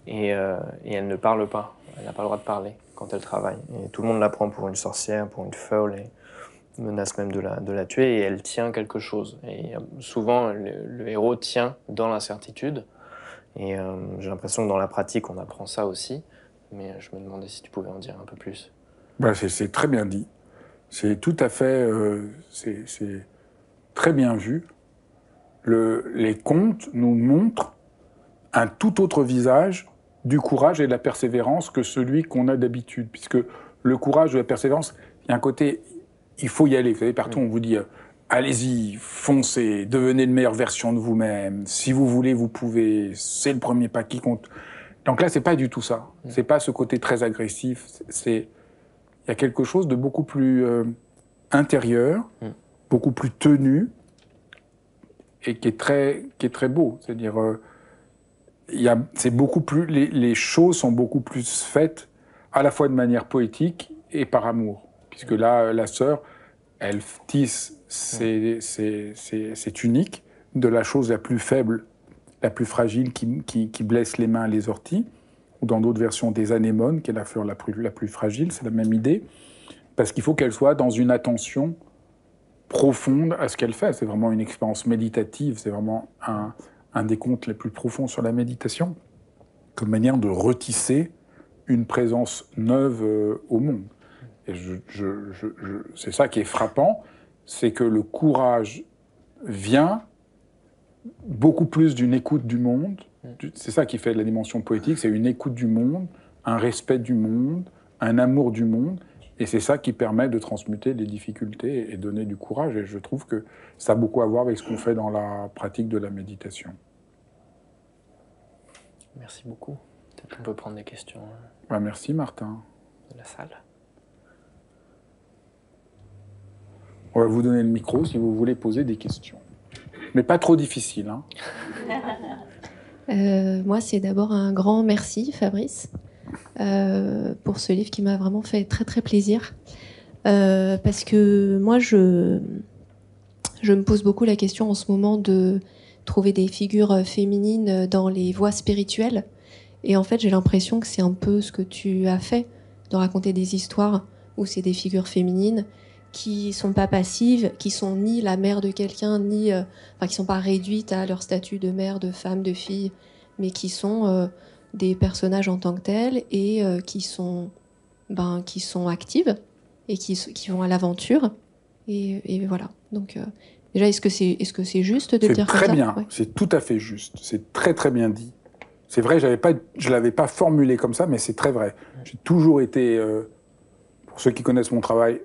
Et elle ne parle pas. Elle n'a pas le droit de parler quand elle travaille. Et tout le monde la prend pour une sorcière, pour une folle, et menace même de la tuer. Et elle tient quelque chose. Et souvent, le héros tient dans l'incertitude. Et j'ai l'impression que dans la pratique, on apprend ça aussi. Mais je me demandais si tu pouvais en dire un peu plus. C'est très bien dit. C'est tout à fait... c'est très bien vu. Les contes nous montrent un tout autre visage du courage et de la persévérance que celui qu'on a d'habitude. Puisque le courage et la persévérance, il y a un côté... Il faut y aller. Vous savez, partout, on vous dit... allez-y, foncez, devenez une meilleure version de vous-même. Si vous voulez, vous pouvez. C'est le premier pas qui compte. Donc là, c'est pas du tout ça. C'est pas ce côté très agressif. Il y a quelque chose de beaucoup plus intérieur, beaucoup plus tenu, et qui est très beau. C'est-à-dire, c'est beaucoup plus. Les choses sont beaucoup plus faites à la fois de manière poétique et par amour, puisque là, la sœur, elle tisse. C'est unique, de la chose la plus faible, la plus fragile, qui blesse les mains, les orties, ou dans d'autres versions des anémones, qui est la fleur la plus fragile, c'est la même idée, parce qu'il faut qu'elle soit dans une attention profonde à ce qu'elle fait. C'est vraiment une expérience méditative, c'est vraiment un des contes les plus profonds sur la méditation, comme manière de retisser une présence neuve au monde. Et c'est ça qui est frappant, c'est que le courage vient beaucoup plus d'une écoute du monde. C'est ça qui fait la dimension poétique, c'est une écoute du monde, un respect du monde, un amour du monde. Et c'est ça qui permet de transmuter les difficultés et donner du courage. Et je trouve que ça a beaucoup à voir avec ce qu'on fait dans la pratique de la méditation. Merci beaucoup. Peut-être qu'on peut prendre des questions Merci Martin. de la salle. On va vous donner le micro si vous voulez poser des questions. Mais pas trop difficiles. Hein. Moi, c'est d'abord un grand merci, Fabrice, pour ce livre qui m'a vraiment fait très très plaisir. Parce que moi, je me pose beaucoup la question en ce moment de trouver des figures féminines dans les voies spirituelles. Et en fait, j'ai l'impression que c'est un peu ce que tu as fait, de raconter des histoires où c'est des figures féminines qui sont pas passives, qui sont ni la mère de quelqu'un, ni, qui sont pas réduites à leur statut de mère, de femme, de fille, mais qui sont des personnages en tant que tels et qui sont actives et qui vont à l'aventure. Et voilà. Donc déjà, est-ce que c'est juste de dire comme ça ? C'est très bien. Ouais. C'est tout à fait juste. C'est très très bien dit. C'est vrai, je l'avais pas formulé comme ça, mais c'est très vrai. J'ai toujours été, pour ceux qui connaissent mon travail,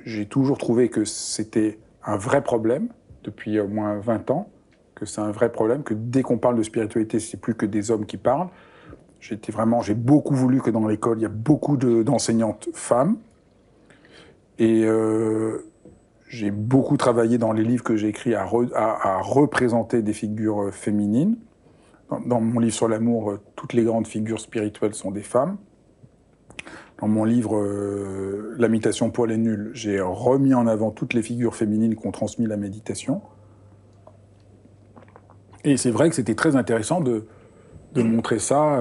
j'ai toujours trouvé que c'était un vrai problème, depuis au moins 20 ans, que c'est un vrai problème, que dès qu'on parle de spiritualité, c'est plus que des hommes qui parlent. J'ai beaucoup voulu que dans l'école, il y a beaucoup d'enseignantes femmes. Et j'ai beaucoup travaillé dans les livres que j'ai écrits à représenter des figures féminines. Dans mon livre sur l'amour, toutes les grandes figures spirituelles sont des femmes. Dans mon livre La méditation pour les nuls, j'ai remis en avant toutes les figures féminines qui ont transmis la méditation. Et c'est vrai que c'était très intéressant de montrer ça.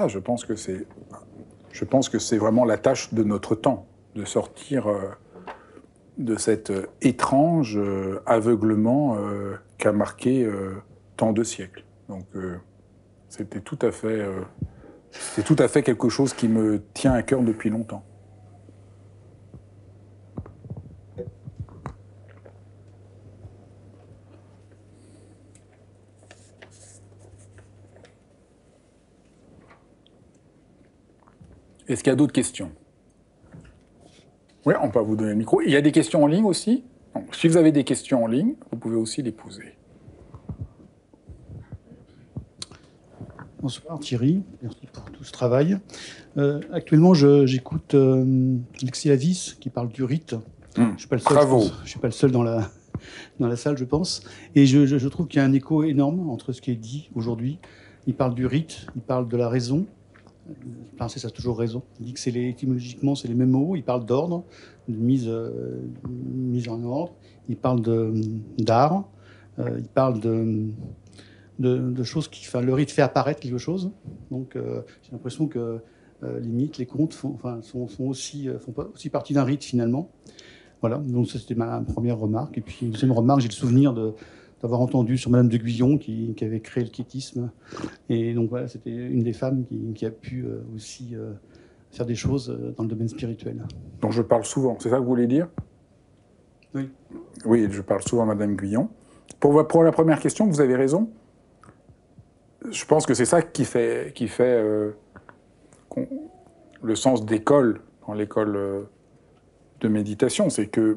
Je pense que c'est vraiment la tâche de notre temps, de sortir de cet étrange aveuglement qu'a marqué tant de siècles. Donc c'était tout à fait quelque chose qui me tient à cœur depuis longtemps. Est-ce qu'il y a d'autres questions ? Oui, on peut vous donner le micro. Il y a des questions en ligne aussi ? Donc, si vous avez des questions en ligne, vous pouvez aussi les poser. Bonsoir Thierry, merci pour tout ce travail. Actuellement, j'écoute Alexis Lavis qui parle du rite. Je ne suis pas le seul, Bravo. Je suis pas le seul dans la salle, je pense. Et je trouve qu'il y a un écho énorme entre ce qui est dit aujourd'hui. Il parle du rite, il parle de la raison. Enfin, c'est ça, toujours raison. Il dit que étymologiquement, c'est les mêmes mots. Il parle d'ordre, de mise en ordre. Il parle d'art. Il parle de choses qui... Enfin, le rite fait apparaître quelque chose. Donc, j'ai l'impression que les mythes, les contes font aussi partie d'un rite, finalement. Voilà, donc ça, c'était ma première remarque. Et puis, une deuxième remarque, j'ai le souvenir d'avoir entendu sur Madame de Guyon qui avait créé le quiétisme. Et donc voilà, c'était une des femmes qui a pu aussi faire des choses dans le domaine spirituel. Dont je parle souvent, c'est ça que vous voulez dire ? Oui. Oui, je parle souvent à Madame Guyon. Pour la première question, vous avez raison. Je pense que c'est ça qui fait le sens d'école, dans l'école de méditation, c'est qu'il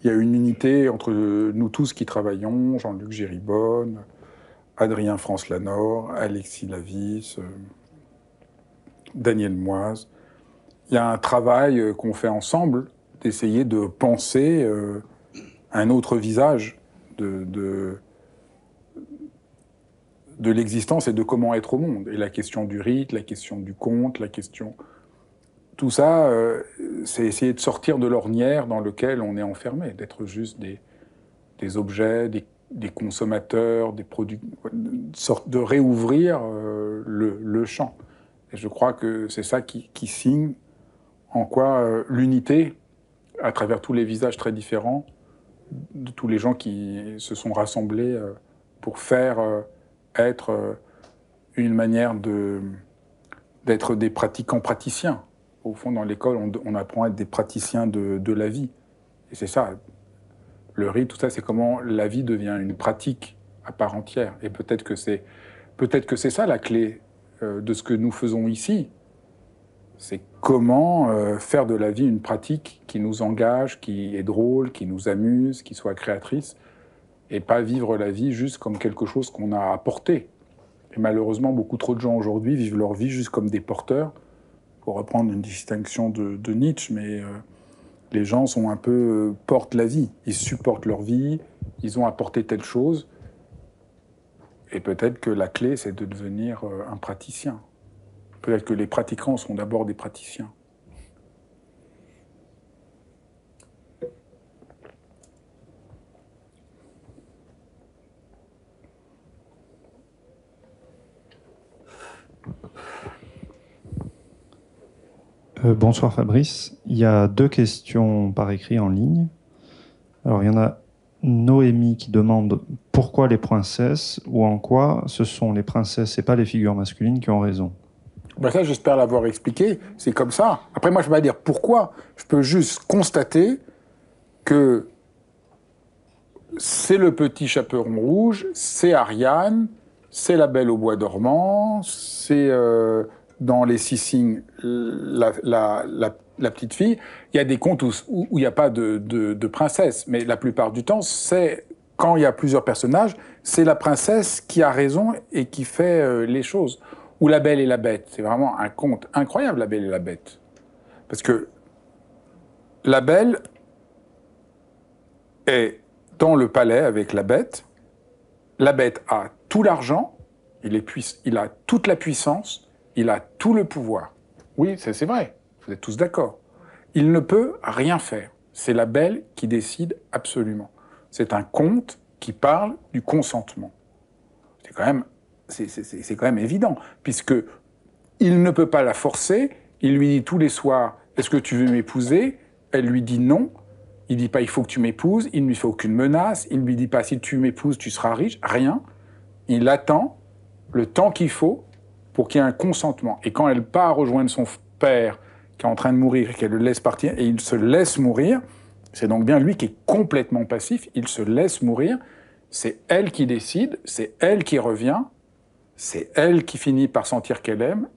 y a une unité entre nous tous qui travaillons, Jean-Luc Géribonne, Adrien France-Lanor, Alexis Lavis, Daniel Moise. Il y a un travail qu'on fait ensemble d'essayer de penser un autre visage de l'existence et de comment être au monde. Et la question du rite, la question du conte, la question... Tout ça, c'est essayer de sortir de l'ornière dans lequel on est enfermé, d'être juste des objets, des consommateurs, des produits, de réouvrir le champ. Et je crois que c'est ça qui signe en quoi l'unité, à travers tous les visages très différents, de tous les gens qui se sont rassemblés pour faire être une manière d'être des pratiquants praticiens, Au fond, dans l'école, on apprend à être des praticiens de la vie. Et c'est ça. Le rite, tout ça, c'est comment la vie devient une pratique à part entière. Et peut-être que c'est ça la clé de ce que nous faisons ici. C'est comment faire de la vie une pratique qui nous engage, qui est drôle, qui nous amuse, qui soit créatrice, et pas vivre la vie juste comme quelque chose qu'on a apporté. Et malheureusement, beaucoup trop de gens aujourd'hui vivent leur vie juste comme des porteurs, pour reprendre une distinction de Nietzsche, mais les gens sont un peu portent la vie. Ils supportent leur vie, ils ont apporté telle chose, et peut-être que la clé, c'est de devenir un praticien. Peut-être que les pratiquants sont d'abord des praticiens. Bonsoir Fabrice. Il y a 2 questions par écrit en ligne. Alors il y en a Noémie qui demande pourquoi les princesses ou en quoi ce sont les princesses et pas les figures masculines qui ont raison. Ben ça, j'espère l'avoir expliqué. C'est comme ça. Après, moi, je ne peux pas dire pourquoi. Je peux juste constater que c'est le petit chaperon rouge, c'est Ariane, c'est la Belle au bois dormant, c'est dans les Six Signes la petite fille. Il y a des contes où il n'y a pas de princesse, mais la plupart du temps, c'est quand il y a plusieurs personnages, c'est la princesse qui a raison et qui fait les choses. Ou La Belle et la Bête, c'est vraiment un conte incroyable, La Belle et la Bête. Parce que la Belle est dans le palais avec la Bête. La Bête a tout l'argent, il a toute la puissance, il a tout le pouvoir. Oui, c'est vrai, vous êtes tous d'accord. Il ne peut rien faire. C'est la Belle qui décide absolument. C'est un conte qui parle du consentement. C'est quand même évident, puisque il ne peut pas la forcer. Il lui dit tous les soirs « Est-ce que tu veux m'épouser ?» Elle lui dit non. Il ne dit pas « Il faut que tu m'épouses ». Il ne lui fait aucune menace. Il ne lui dit pas « Si tu m'épouses, tu seras riche ». Rien. Il attend le temps qu'il faut pour qu'il y ait un consentement. Et quand elle part rejoindre son père, qui est en train de mourir, et qu'elle le laisse partir, et il se laisse mourir, c'est donc bien lui qui est complètement passif. Il se laisse mourir. C'est elle qui décide. C'est elle qui revient. C'est elle qui finit par sentir qu'elle aime.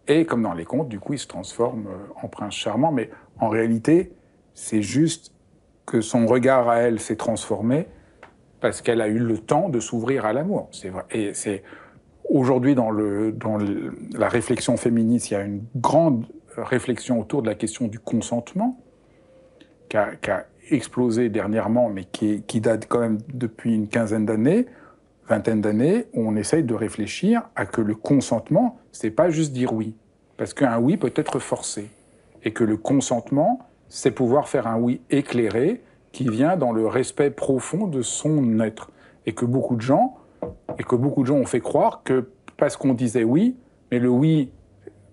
Et comme dans les contes, du coup, il se transforme en prince charmant. Mais en réalité, c'est juste que son regard à elle s'est transformé parce qu'elle a eu le temps de s'ouvrir à l'amour. C'est vrai. Et c'est aujourd'hui dans la réflexion féministe, il y a une grande réflexion autour de la question du consentement qui a explosé dernièrement, mais qui date quand même depuis une quinzaine d'années, vingtaine d'années, où on essaye de réfléchir à que le consentement, c'est pas juste dire oui, parce qu'un oui peut être forcé, et que le consentement, c'est pouvoir faire un oui éclairé qui vient dans le respect profond de son être, et que beaucoup de gens ont fait croire que parce qu'on disait oui, mais le oui,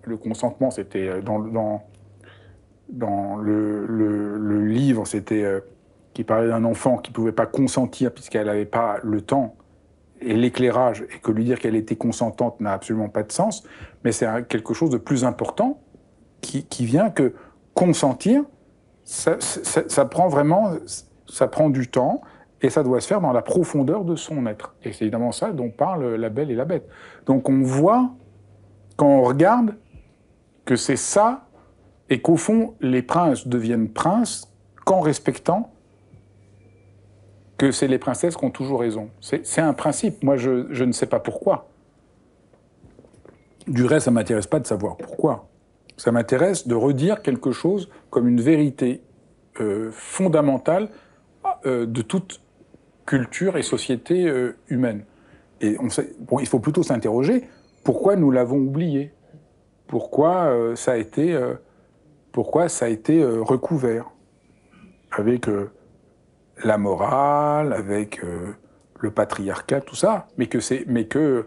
le consentement, c'était dans le livre, c'était qui parlait d'un enfant qui pouvait pas consentir puisqu'elle n'avait pas le temps et l'éclairage, et que lui dire qu'elle était consentante n'a absolument pas de sens, mais c'est quelque chose de plus important qui vient que consentir, ça prend vraiment, ça prend du temps, et ça doit se faire dans la profondeur de son être. Et c'est évidemment ça dont parle La Belle et la Bête. Donc on voit, quand on regarde, que c'est ça, et qu'au fond, les princes deviennent princes qu'en respectant que c'est les princesses qui ont toujours raison. C'est un principe. Moi, je ne sais pas pourquoi. Du reste, ça ne m'intéresse pas de savoir pourquoi. Ça m'intéresse de redire quelque chose comme une vérité fondamentale de toute culture et société humaine. Et il faut plutôt s'interroger pourquoi nous l'avons oublié. Pourquoi ça a été recouvert avec la morale, avec le patriarcat, tout ça, mais que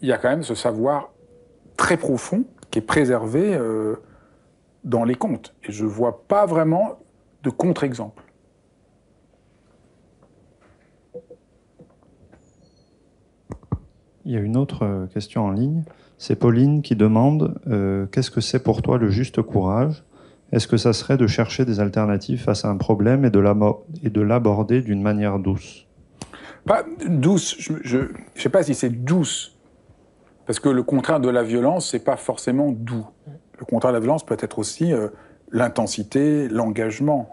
il y a quand même ce savoir très profond qui est préservé dans les contes. Et je vois pas vraiment de contre-exemple. Il y a une autre question en ligne. C'est Pauline qui demande qu'est-ce que c'est pour toi le juste courage? Est-ce que ça serait de chercher des alternatives face à un problème et de l'aborder d'une manière douce? Pas douce, je ne sais pas si c'est douce, parce que le contraire de la violence, c'est pas forcément doux. Le contraire de la violence peut être aussi l'intensité, l'engagement.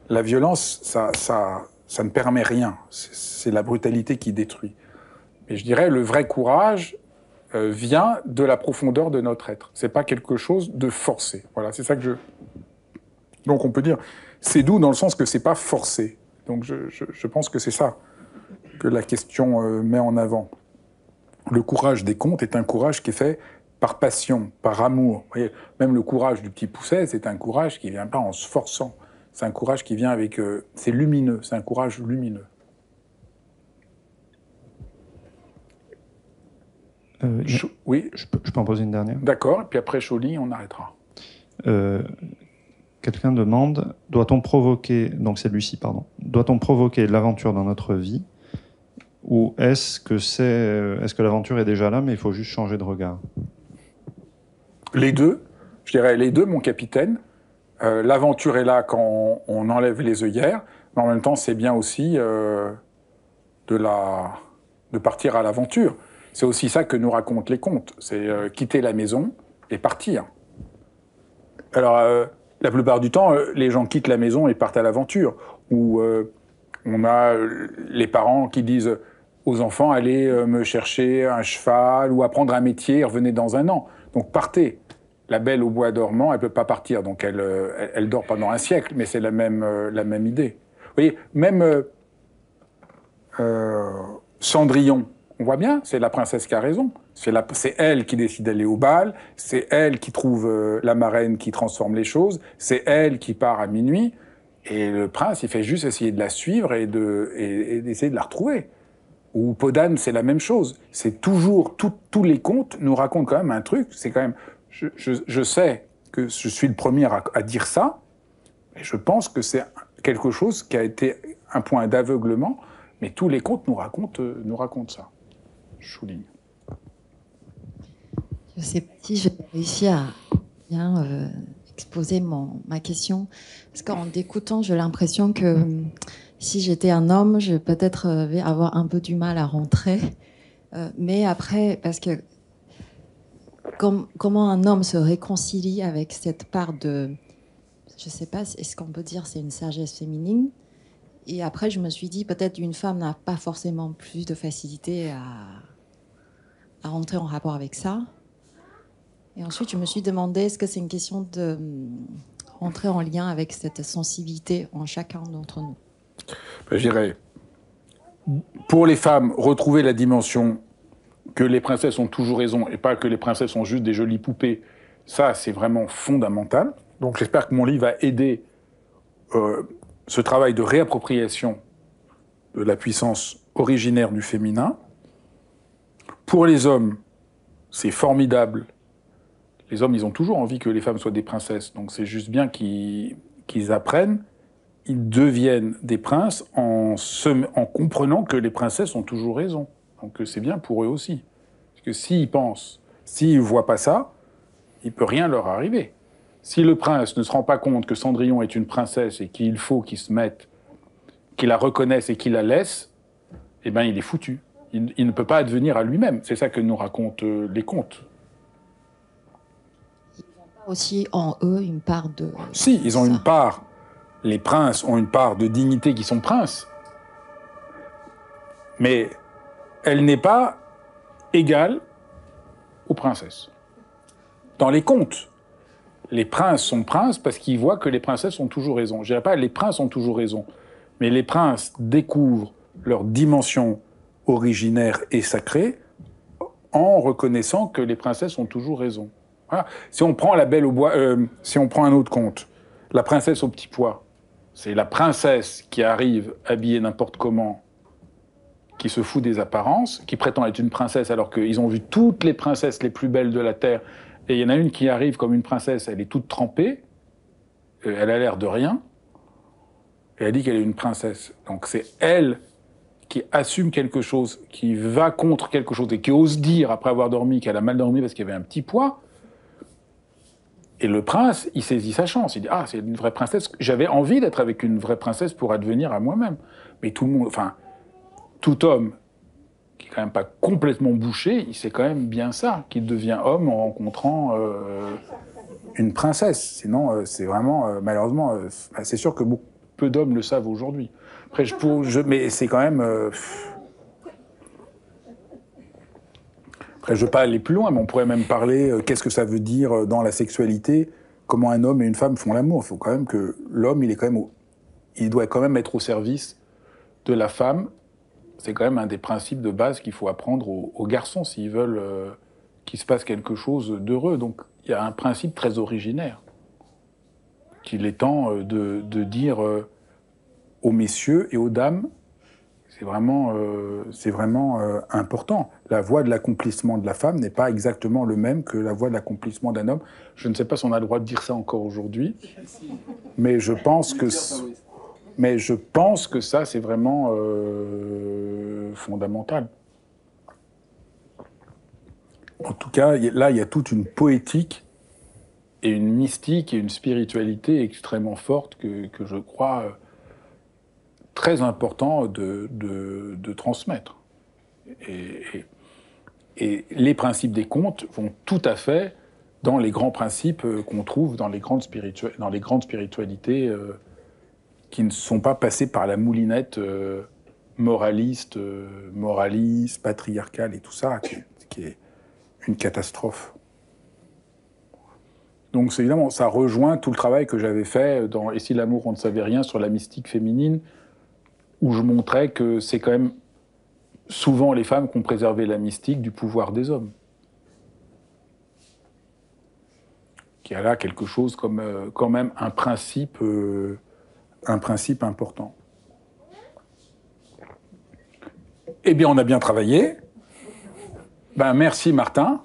La violence, ça ne permet rien. C'est la brutalité qui détruit. Mais je dirais, le vrai courage vient de la profondeur de notre être. C'est pas quelque chose de forcé. Voilà, c'est ça que je... Donc on peut dire, c'est doux dans le sens que c'est pas forcé. Donc je pense que c'est ça que la question met en avant. Le courage des contes est un courage qui est fait par passion, par amour. Vous voyez, même le courage du petit Pousset, c'est un courage qui ne vient pas en se forçant. C'est un courage qui vient avec... c'est lumineux, c'est un courage lumineux. Oui. Je peux en poser une dernière? D'accord, et puis après Chauly, on arrêtera. Quelqu'un demande, doit-on provoquer, donc c'est Lucie, pardon, doit-on provoquer l'aventure dans notre vie, ou est-ce que l'aventure est déjà là, mais il faut juste changer de regard? Les deux, je dirais les deux, mon capitaine. L'aventure est là quand on enlève les œillères, mais en même temps, c'est bien aussi de partir à l'aventure. C'est aussi ça que nous racontent les contes, c'est quitter la maison et partir. Alors, la plupart du temps, les gens quittent la maison et partent à l'aventure. Ou on a les parents qui disent aux enfants, allez me chercher un cheval ou apprendre un métier, revenez dans un an. Donc partez. La belle au bois dormant, elle ne peut pas partir, donc elle dort pendant un siècle, mais c'est la même idée. Vous voyez, même Cendrillon, on voit bien, c'est la princesse qui a raison. C'est elle qui décide d'aller au bal, c'est elle qui trouve la marraine qui transforme les choses, c'est elle qui part à minuit, et le prince, il fait juste essayer de la suivre et d'essayer de la retrouver. Ou Podane, c'est la même chose. C'est toujours, tous les contes nous racontent quand même un truc, c'est quand même... Je sais que je suis le premier à dire ça, et je pense que c'est quelque chose qui a été un point d'aveuglement, mais tous les contes nous racontent ça. Je souligne. Je ne sais pas si j'ai réussi à bien exposer ma question, parce qu'en t'écoutant, j'ai l'impression que si j'étais un homme, je peut-être vais avoir un peu du mal à rentrer, mais après, parce que comment un homme se réconcilie avec cette part de, je ne sais pas, est-ce qu'on peut dire c'est une sagesse féminine? Et après, je me suis dit, peut-être une femme n'a pas forcément plus de facilité à rentrer en rapport avec ça. Et ensuite, je me suis demandé, est-ce que c'est une question de rentrer en lien avec cette sensibilité en chacun d'entre nous? Je dirais, pour les femmes, retrouver la dimension que les princesses ont toujours raison et pas que les princesses sont juste des jolies poupées, ça, c'est vraiment fondamental. Donc j'espère que mon livre va aider ce travail de réappropriation de la puissance originaire du féminin. Pour les hommes, c'est formidable. Les hommes, ils ont toujours envie que les femmes soient des princesses, donc c'est juste bien qu'ils apprennent, ils deviennent des princes en comprenant que les princesses ont toujours raison. Donc c'est bien pour eux aussi. Parce que s'ils pensent, s'ils ne voient pas ça, il ne peut rien leur arriver. Si le prince ne se rend pas compte que Cendrillon est une princesse et qu'il faut qu'il se mette, qu'il la reconnaisse et qu'il la laisse, eh bien il est foutu. Il ne peut pas advenir à lui-même. C'est ça que nous racontent les contes. Ils n'ont pas aussi en eux une part de... Si, ils ont une part. Les princes ont une part de dignité qui sont princes. Mais elle n'est pas égale aux princesses. Dans les contes, les princes sont princes parce qu'ils voient que les princesses ont toujours raison. Je ne dirais pas les princes ont toujours raison, mais les princes découvrent leur dimension originaire et sacrée en reconnaissant que les princesses ont toujours raison. Voilà. Si on prend la Belle au bois, si on prend un autre conte, la princesse au petit pois, c'est la princesse qui arrive habillée n'importe comment, qui se fout des apparences, qui prétend être une princesse alors qu'ils ont vu toutes les princesses les plus belles de la Terre, et il y en a une qui arrive comme une princesse, elle est toute trempée, elle a l'air de rien, et elle dit qu'elle est une princesse. Donc c'est elle qui assume quelque chose, qui va contre quelque chose et qui ose dire, après avoir dormi, qu'elle a mal dormi parce qu'il y avait un petit poids, et le prince, il saisit sa chance. Il dit « Ah, c'est une vraie princesse. J'avais envie d'être avec une vraie princesse pour advenir à moi-même. » Mais tout le monde, enfin, tout homme qui est quand même pas complètement bouché, il sait quand même bien ça, qu'il devient homme en rencontrant une princesse. Sinon, c'est vraiment, malheureusement, c'est sûr que peu d'hommes le savent aujourd'hui. Après, mais c'est quand même... Après, je ne veux pas aller plus loin, mais on pourrait même parler qu'est-ce que ça veut dire dans la sexualité, comment un homme et une femme font l'amour. Il faut quand même que l'homme, il doit quand même être au service de la femme. C'est quand même un des principes de base qu'il faut apprendre aux garçons s'ils veulent qu'il se passe quelque chose d'heureux. Donc, il y a un principe très originaire qu'il est temps de dire aux messieurs et aux dames. C'est vraiment important. La voie de l'accomplissement de la femme n'est pas exactement le même que la voie de l'accomplissement d'un homme. Je ne sais pas si on a le droit de dire ça encore aujourd'hui, mais je pense que ça, c'est vraiment fondamental. En tout cas, là, il y a toute une poétique et une mystique et une spiritualité extrêmement forte que je crois très important de transmettre. Et les principes des contes vont tout à fait dans les grands principes qu'on trouve dans les grandes spiritualités qui ne sont pas passées par la moulinette moraliste, patriarcale et tout ça, qui est une catastrophe. Donc évidemment, ça rejoint tout le travail que j'avais fait dans « Et si l'amour, on ne savait rien » sur la mystique féminine, où je montrais que c'est quand même souvent les femmes qui ont préservé la mystique du pouvoir des hommes. Qu'il y a là quelque chose comme quand même un principe important. Eh bien, on a bien travaillé. Ben, merci Martin.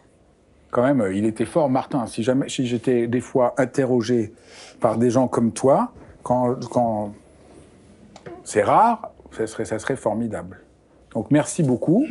Quand même, il était fort, Martin. Si j'étais des fois interrogé par des gens comme toi, quand c'est rare, ça serait formidable. Donc merci beaucoup.